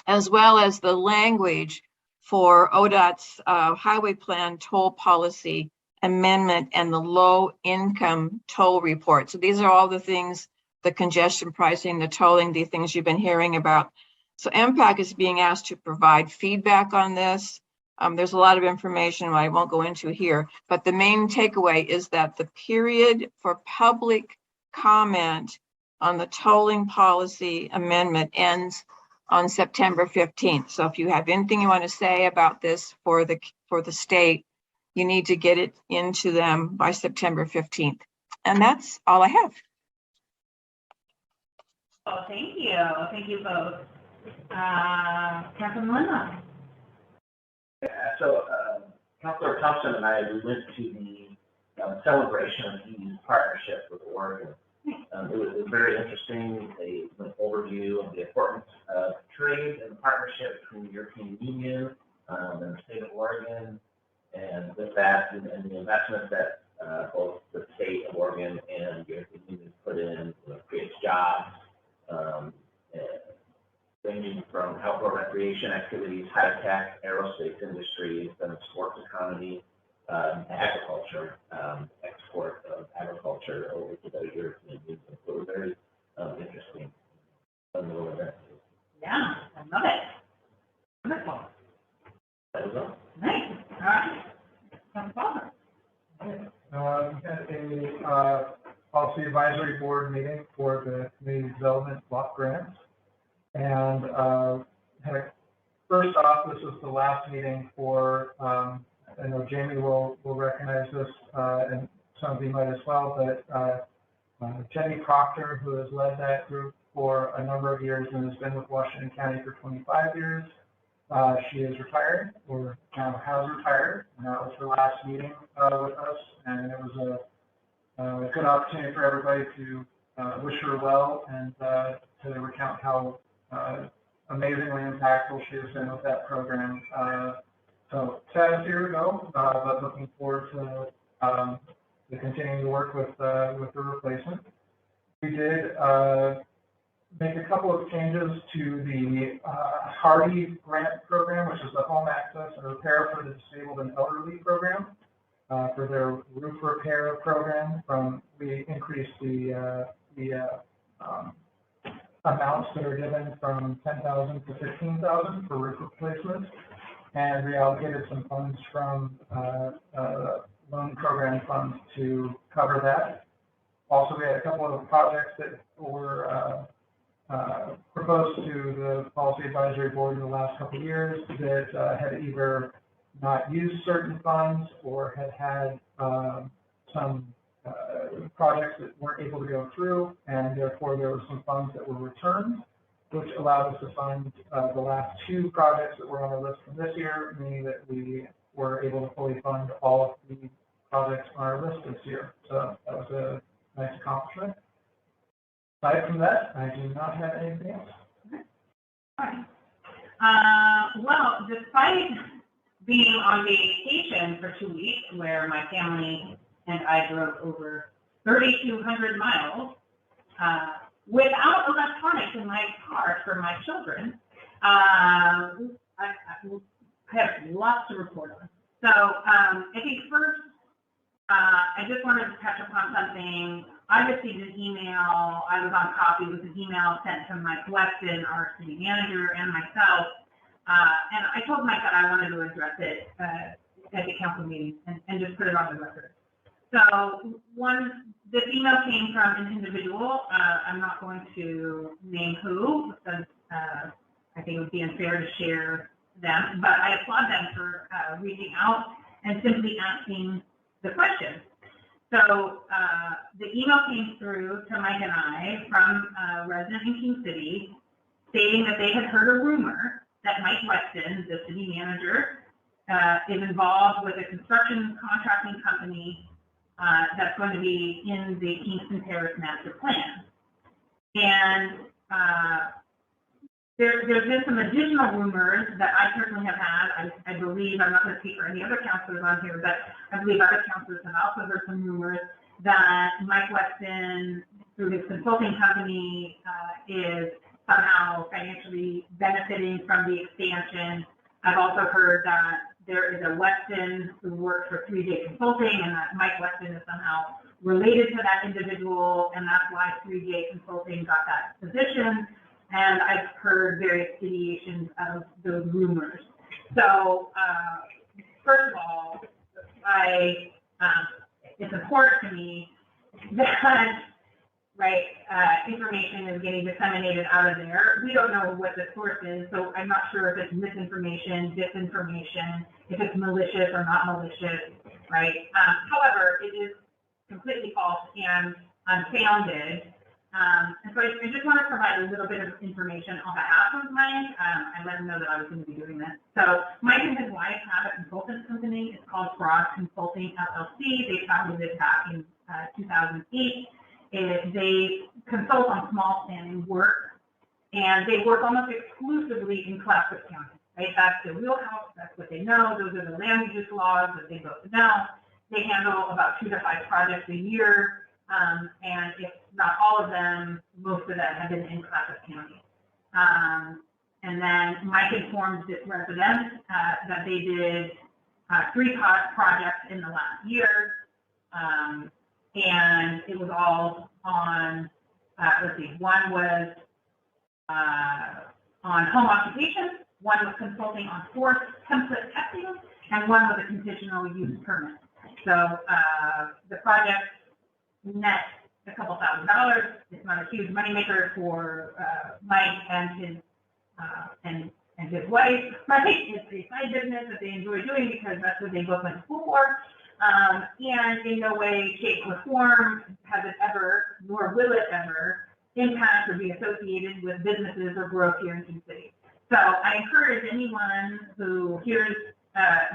as well as the language for ODOT's Highway Plan Toll Policy Amendment and the Low Income Toll Report. So these are all the things, the congestion pricing, the tolling, the things you've been hearing about. So MPAC is being asked to provide feedback on this. There's a lot of information I won't go into here, but the main takeaway is that the period for public comment on the tolling policy amendment ends on September 15th. So if you have anything you want to say about this for the state, you need to get it into them by September 15th. And that's all I have. Oh, thank you. Thank you both. Councilman Lindblom. So, Councilor Thompson and I, we went to the celebration of the partnership with Oregon. It was very interesting. An overview of the importance of trade and the partnership between the European Union and the state of Oregon, and with that, and the investment that both the state of Oregon and the European Union put in, creates jobs, ranging from outdoor recreation activities, high-tech, aerospace industries, and the sports economy, agriculture, export of agriculture over to the European Union. So it was very interesting. a policy advisory board meeting for the community development block grants. And first off, this was the last meeting for, I know Jamie will recognize this, and some of you might as well, but Jenny Proctor, who has led that group for a number of years and has been with Washington County for 25 years. She is retired, or now has retired, and that was her last meeting with us, and it was a good opportunity for everybody to wish her well and to recount how amazingly impactful she has been with that program. So sad to see her go, but looking forward to continuing to work with the replacement. We did make a couple of changes to the Hardy grant program, which is the home access and repair for the disabled and elderly program. For their roof repair program, we increased the amounts that are given from $10,000 to $15,000 for roof replacement, and reallocated some funds from loan program funds to cover that. Also, we had a couple of projects that were proposed to the policy advisory board in the last couple of years that had either not used certain funds or had some projects that weren't able to go through, and therefore there were some funds that were returned, which allowed us to fund the last two projects that were on our list from this year, meaning that we were able to fully fund all of the projects on our list this year. So that was a nice accomplishment. Aside from that, I do not have anything else. Okay. Well, despite being on vacation for 2 weeks, where my family and I drove over 3,200 miles without electronics in my car for my children, I have lots to report on. So I think first, I just wanted to touch upon something. I received an email, I was on copy with an email sent to Mike Weston, our city manager, and myself. And I told Mike that I wanted to address it at the council meeting and just put it on the record. So this email came from an individual. I'm not going to name who because I think it would be unfair to share them, but I applaud them for reaching out and simply asking the question. So the email came through to Mike and I from a resident in King City stating that they had heard a rumor that Mike Weston, the city manager, is involved with a construction contracting company that's going to be in the Kingston Terrace master plan. And there's been some additional rumors that I personally have had. I believe, I'm not going to speak for any other councilors on here, but I believe other councilors have also heard some rumors that Mike Weston, through his consulting company, is somehow financially benefiting from the expansion. I've also heard that there is a Weston who works for 3-Day Consulting, and that Mike Weston is somehow related to that individual, and that's why 3-Day Consulting got that position. And I've heard various variations of those rumors. So, first of all, it's important to me that information is getting disseminated out of there. We don't know what the source is, so I'm not sure if it's misinformation, disinformation, if it's malicious or not malicious, right? However, it is completely false and unfounded. And so I just want to provide a little bit of information on behalf of Mike. I let him know that I was going to be doing this. So Mike and his wife have a consultant company. It's called Fraud Consulting LLC. They founded it back in 2008. They consult on small standing work, and they work almost exclusively in Clatsop County. Right? That's their wheelhouse. That's what they know. Those are the land use laws that they both know. They handle about 2 to 5 projects a year. And if not all of them, most of them have been in Clatsop County. And then Mike informed this resident that they did 3 projects in the last year. And it was all on, one was on home occupation, one was consulting on forced template testing, and one was a conditional use permit. So, the project net a couple $1,000s. It's not a huge moneymaker for, Mike and his wife, right? It's a side business that they enjoy doing because that's what they both went to school for. And in no way, shape, or form has it ever, nor will it ever, impact or be associated with businesses or growth here in King City. So I encourage anyone who hears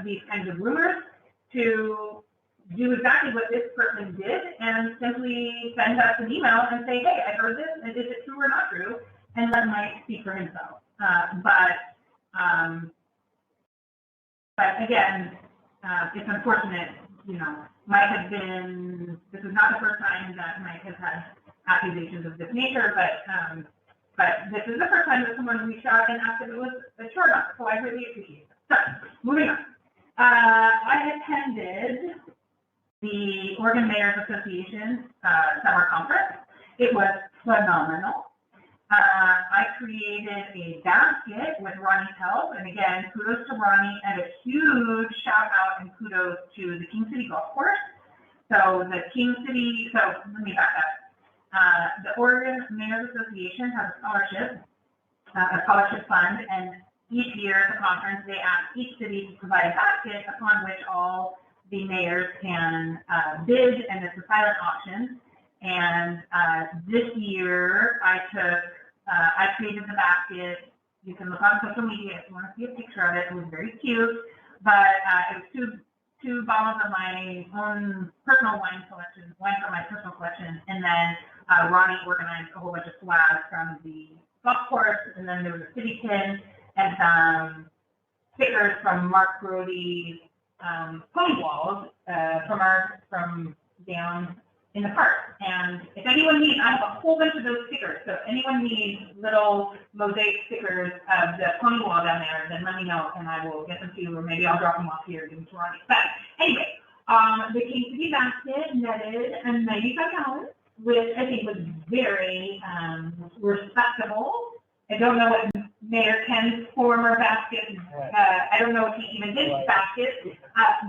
these kinds of rumors to do exactly what this person did and simply send us an email and say, hey, I heard this, and is it true or not true? And let Mike speak for himself. But again, it's unfortunate, you know, Mike has been, this is not the first time that Mike has had accusations of this nature, but this is the first time that someone reached out and asked if it was a short on, so I really appreciate it. So, moving on. I attended the Oregon Mayors Association summer conference. It was phenomenal. I created a basket with Ronnie's help, and again, kudos to Ronnie, and a huge shout out and kudos to the King City Golf Course. So let me back up. The Oregon Mayors Association has a scholarship fund, and each year at the conference, they ask each city to provide a basket upon which all the mayors can bid, and it's a silent auction. And this year, I created the basket. You can look on social media if you want to see a picture of it. It was very cute, but it was two bottles of my own personal wine from my personal collection, and then Ronnie organized a whole bunch of swag from the golf course, and then there was a city pin and some stickers from Mark Brody's pony walls from down in the park. And if anyone needs, I have a whole bunch of those stickers. So if anyone needs little mosaic stickers of the pony wall down there, then let me know and I will get them to you, or maybe I'll drop them off here and give them to Ronnie. But anyway, the King City basket netted $95, which I think was very respectable. I don't know what Mayor Ken's former basket, I don't know if he even did basket,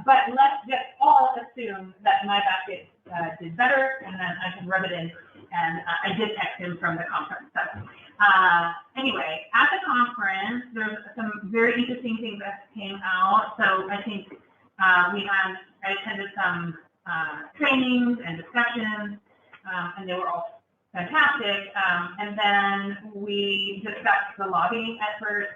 but let's just all assume that my basket did better, and then I can rub it in, and I did text him from the conference. So anyway, at the conference, there's some very interesting things that came out. So I think I attended some trainings and discussions, and they were all fantastic. And then we discussed the lobbying efforts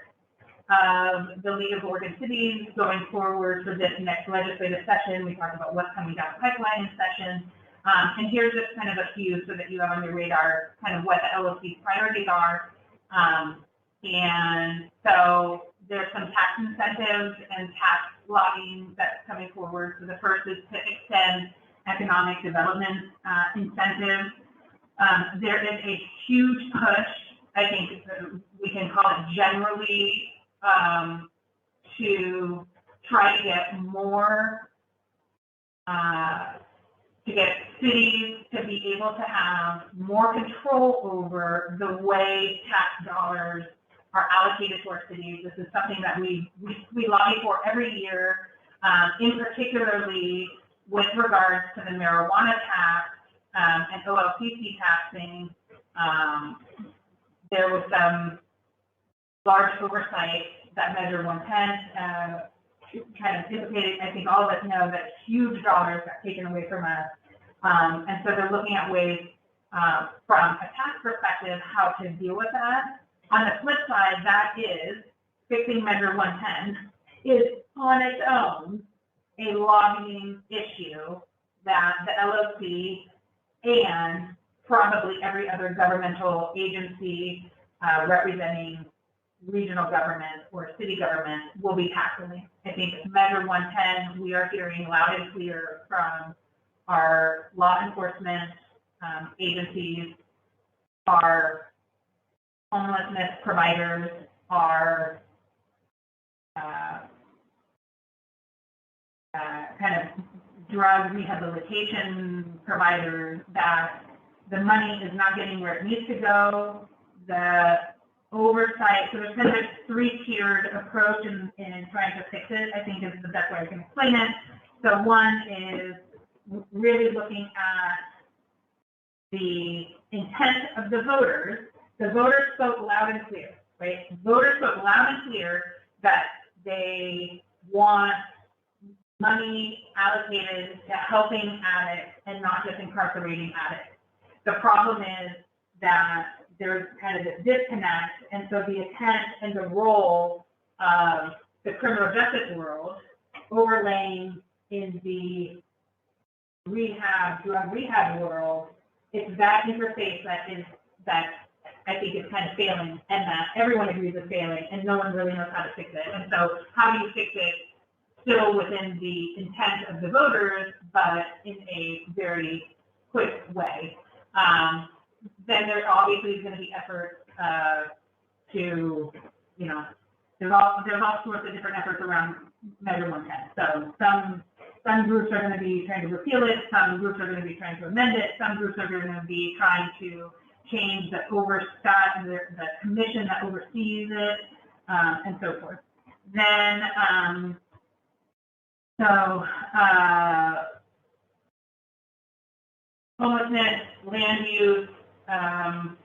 of the League of Oregon Cities going forward for this next legislative session. We talked about what's coming down the pipeline in session. And here's just kind of a few so that you have on your radar kind of what the LOC's priorities are. And so there's some tax incentives and tax lobbying that's coming forward. So the first is to extend economic development incentives. There is a huge push, I think we can call it generally, to try to get more, to get cities to be able to have more control over the way tax dollars are allocated to our cities. This is something that we lobby for every year, in particularly with regards to the marijuana tax and OLCC taxing. There was some large oversight that Measure 110 kind of dissipated. I think all of us know that huge dollars got taken away from us. And so they're looking at ways from a tax perspective how to deal with that. On the flip side, that is fixing Measure 110 is on its own a lobbying issue that the LOC and probably every other governmental agency representing regional government or city government will be tackling. I think Measure 110, we are hearing loud and clear from our law enforcement agencies, our homelessness providers, our kind of drug rehabilitation providers, that the money is not getting where it needs to go. The oversight, so there's kind of a three-tiered approach in trying to fix it, I think is the best way I can explain it. So one is really looking at the intent of the voters. The voters spoke loud and clear, right? Voters spoke loud and clear that they want money allocated to helping addicts and not just incarcerating addicts. The problem is that there's kind of this disconnect, and so the intent and the role of the criminal justice world overlaying in the drug rehab world, it's that interface that I think is kind of failing, and that everyone agrees is failing, and no one really knows how to fix it. And so how do you fix it still within the intent of the voters, but in a very quick way? Then there obviously is going to be efforts to, there's all sorts of different efforts around Measure 110. So some groups are going to be trying to repeal it, some groups are going to be trying to amend it, some groups are going to be trying to change the commission that oversees it, and so forth. Then, homelessness, land use, and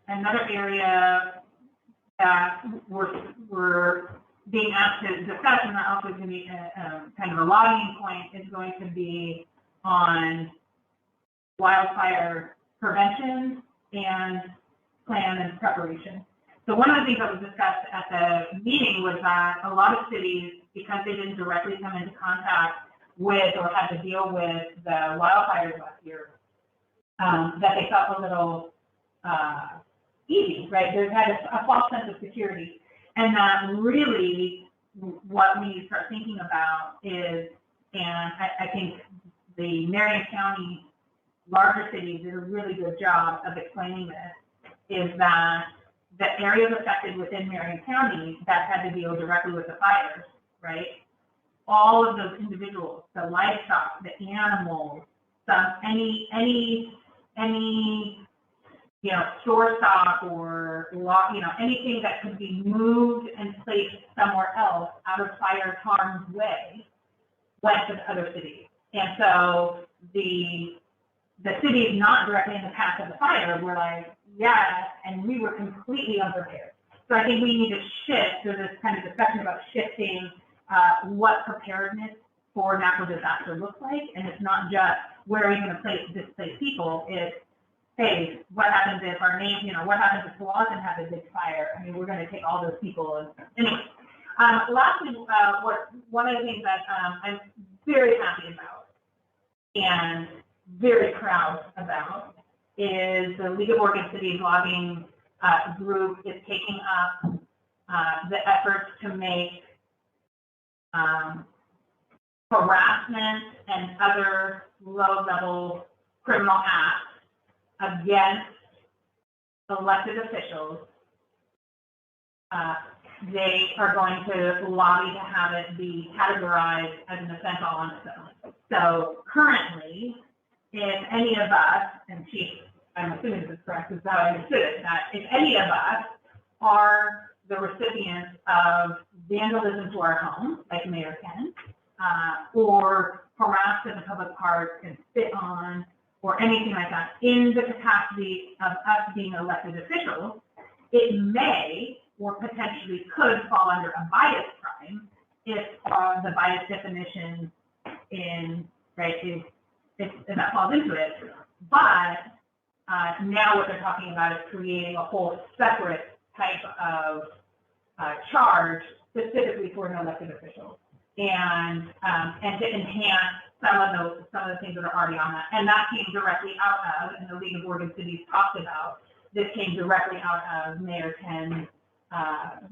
another area that we're being asked to discuss, and that also is going to be kind of a lobbying point, is going to be on wildfire prevention and plan and preparation. So one of the things that was discussed at the meeting was that a lot of cities, because they didn't directly come into contact with or had to deal with the wildfires last year, that they felt a little easy, right? They had a false sense of security. And that really what we need to start thinking about is, and I think the Marion County larger cities did a really good job of explaining this, is that the areas affected within Marion County that had to deal directly with the fires, right? All of those individuals, the livestock, the animals, any store stock or anything that could be moved and placed somewhere else out of fire harm's way went to the other cities. And so the cities not directly in the path of the fire were like, yeah, and we were completely unprepared. So I think we need to shift. There's this kind of discussion about shifting what preparedness for natural disaster looks like, and it's not just where are we going to displace people. It's, hey, what happens if our name, what happens if Powassan has a big fire? I mean, we're going to take all those people. And anyway, lastly, one of the things that I'm very happy about and very proud about is the League of Oregon Cities lobbying group is taking up the efforts to make harassment and other low-level criminal acts against elected officials. They are going to lobby to have it be categorized as an offense all on its own. So currently, if any of us, and Chief, I'm assuming this is correct, is how I understood it, that if any of us are the recipients of vandalism to our home, like Mayor Ken, or harassed in the public park and spit on, or anything like that, in the capacity of us being elected officials, it may or potentially could fall under a bias crime if the bias definition if that falls into it. But now what they're talking about is creating a whole separate type of charge specifically for an elected official, and to enhance some of the things that are already on that. And that came directly out of, and the League of Oregon Cities talked about, this came directly out of Mayor Ken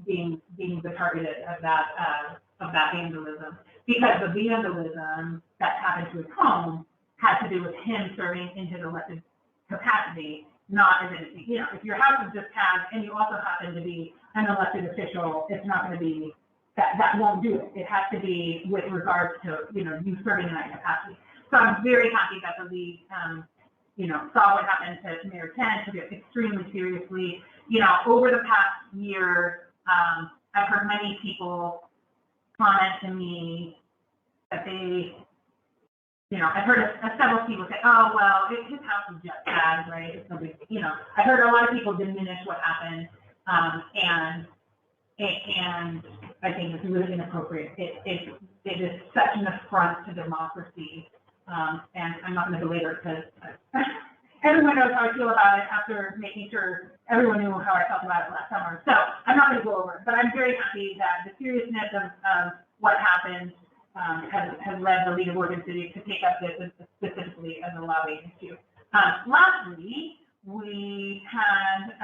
being the target of that vandalism, because the vandalism that happened to his home had to do with him serving in his elected capacity, not as anything. If your house is just tagged and you also happen to be an elected official, it's not going to be, that won't do it. It has to be with regards to, you serving in that capacity. So I'm very happy that the league, saw what happened to Mayor Ken, took it extremely seriously. Over the past year, I've heard many people comment to me that they, you know, I've heard several people say, oh, well, his house is just bad, right? It's no big, you know, I heard a lot of people diminish what happened, and I think it's really inappropriate. It is such an affront to democracy, and I'm not going to belabor it because everyone knows how I feel about it after making sure everyone knew how I felt about it last summer. So I'm not going to go over it, but I'm very happy that the seriousness of what happened has led the League of Oregon Cities to take up this specifically as a lobbying issue. Lastly, we had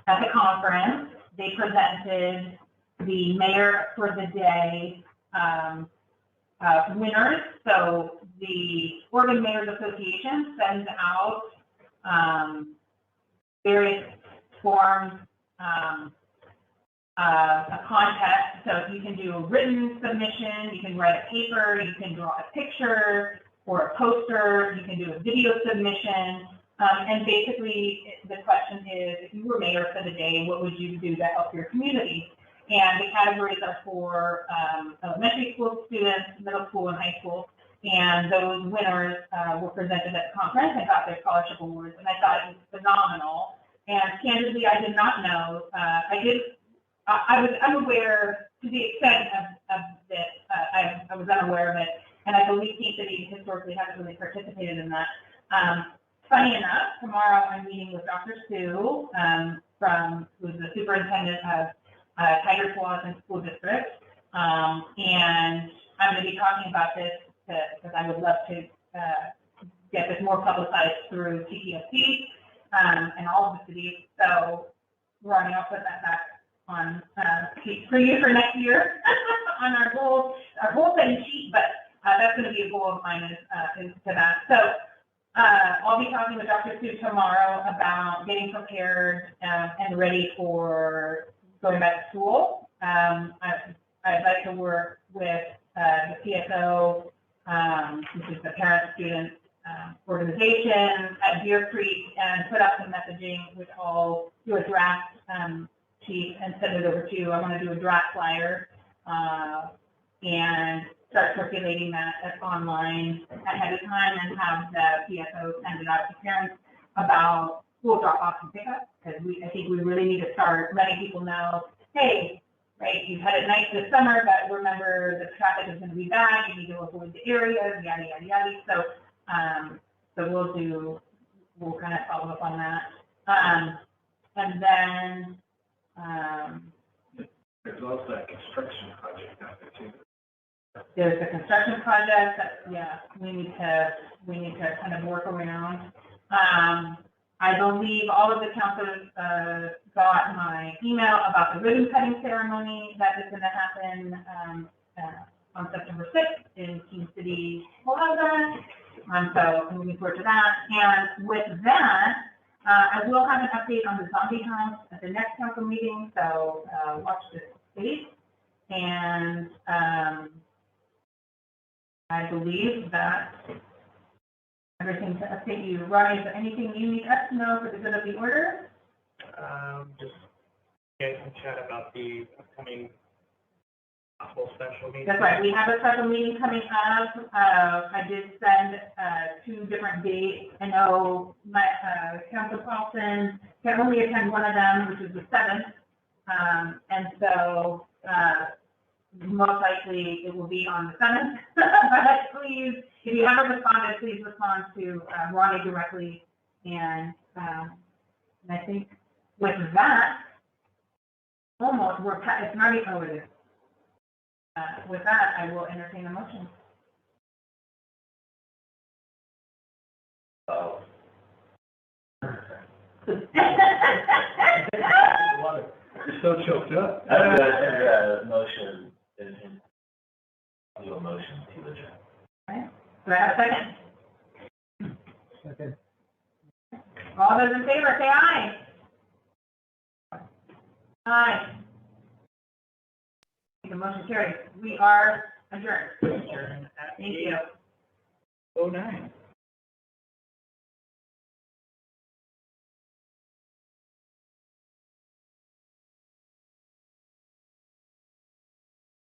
at the conference, they presented the mayor for the day winners. So the Oregon Mayors Association sends out various forms, a contest. So you can do a written submission, you can write a paper, you can draw a picture or a poster, you can do a video submission. And basically, the question is, if you were mayor for the day, what would you do to help your community? And the categories are for elementary school students, middle school, and high school. And those winners were presented at the conference and got their scholarship awards. And I thought it was phenomenal. And candidly, I did not know. I was unaware to the extent of this. I was unaware of it. And I believe King City historically hasn't really participated in that. Funny enough, tomorrow I'm meeting with Dr. Sue, who's the superintendent of Tiger Swath School District, and I'm going to be talking about this because I would love to get this more publicized through TTSC and all of the cities. So Ronnie, I'll put that back on for you for next year on our goal setting sheet, but that's going to be a goal of mine is to that. So. I'll be talking with Dr. Sue tomorrow about getting prepared and ready for going back to school. I'd like to work with the PSO, which is the Parent-Student Organization at Deer Creek, and put out some messaging, which I'll do a draft sheet and send it over to you. I want to do a draft flyer and start circulating that online ahead of time and have the PSO send it out to parents about school drop-off and pickup, because I think we really need to start letting people know, hey, right, you've had it nice this summer, but remember the traffic is going to be bad, you need to avoid the areas, yada, yada, yada. So we'll kind of follow up on that. And then there's also a construction project out there too. There's a construction project that, we need to kind of work around. I believe all of the counselors got my email about the ribbon cutting ceremony that is going to happen on September 6th in King City, Plaza. So I'm looking forward to that. And with that, I will have an update on the zombie house at the next council meeting. So watch this space. And I believe that everything to update you. Ronnie, is there anything you need us to know for the good of the order? Just you guys can chat about the upcoming possible special meeting. That's right. We have a special meeting coming up. I did send 2 different dates. I know my Council Paulson can only attend one of them, which is the 7th. And so most likely it will be on the 7th. But please, if you haven't responded, please respond to Ronnie directly. And I think with that, almost it's not even over there. With that, I will entertain a motion. Oh. You're so choked up. I'm gonna motion, do a motion to adjourn. Right. Do I have a second? Second. All those in favor, say aye. Aye. The motion carries. We are adjourned. Thank you. 09.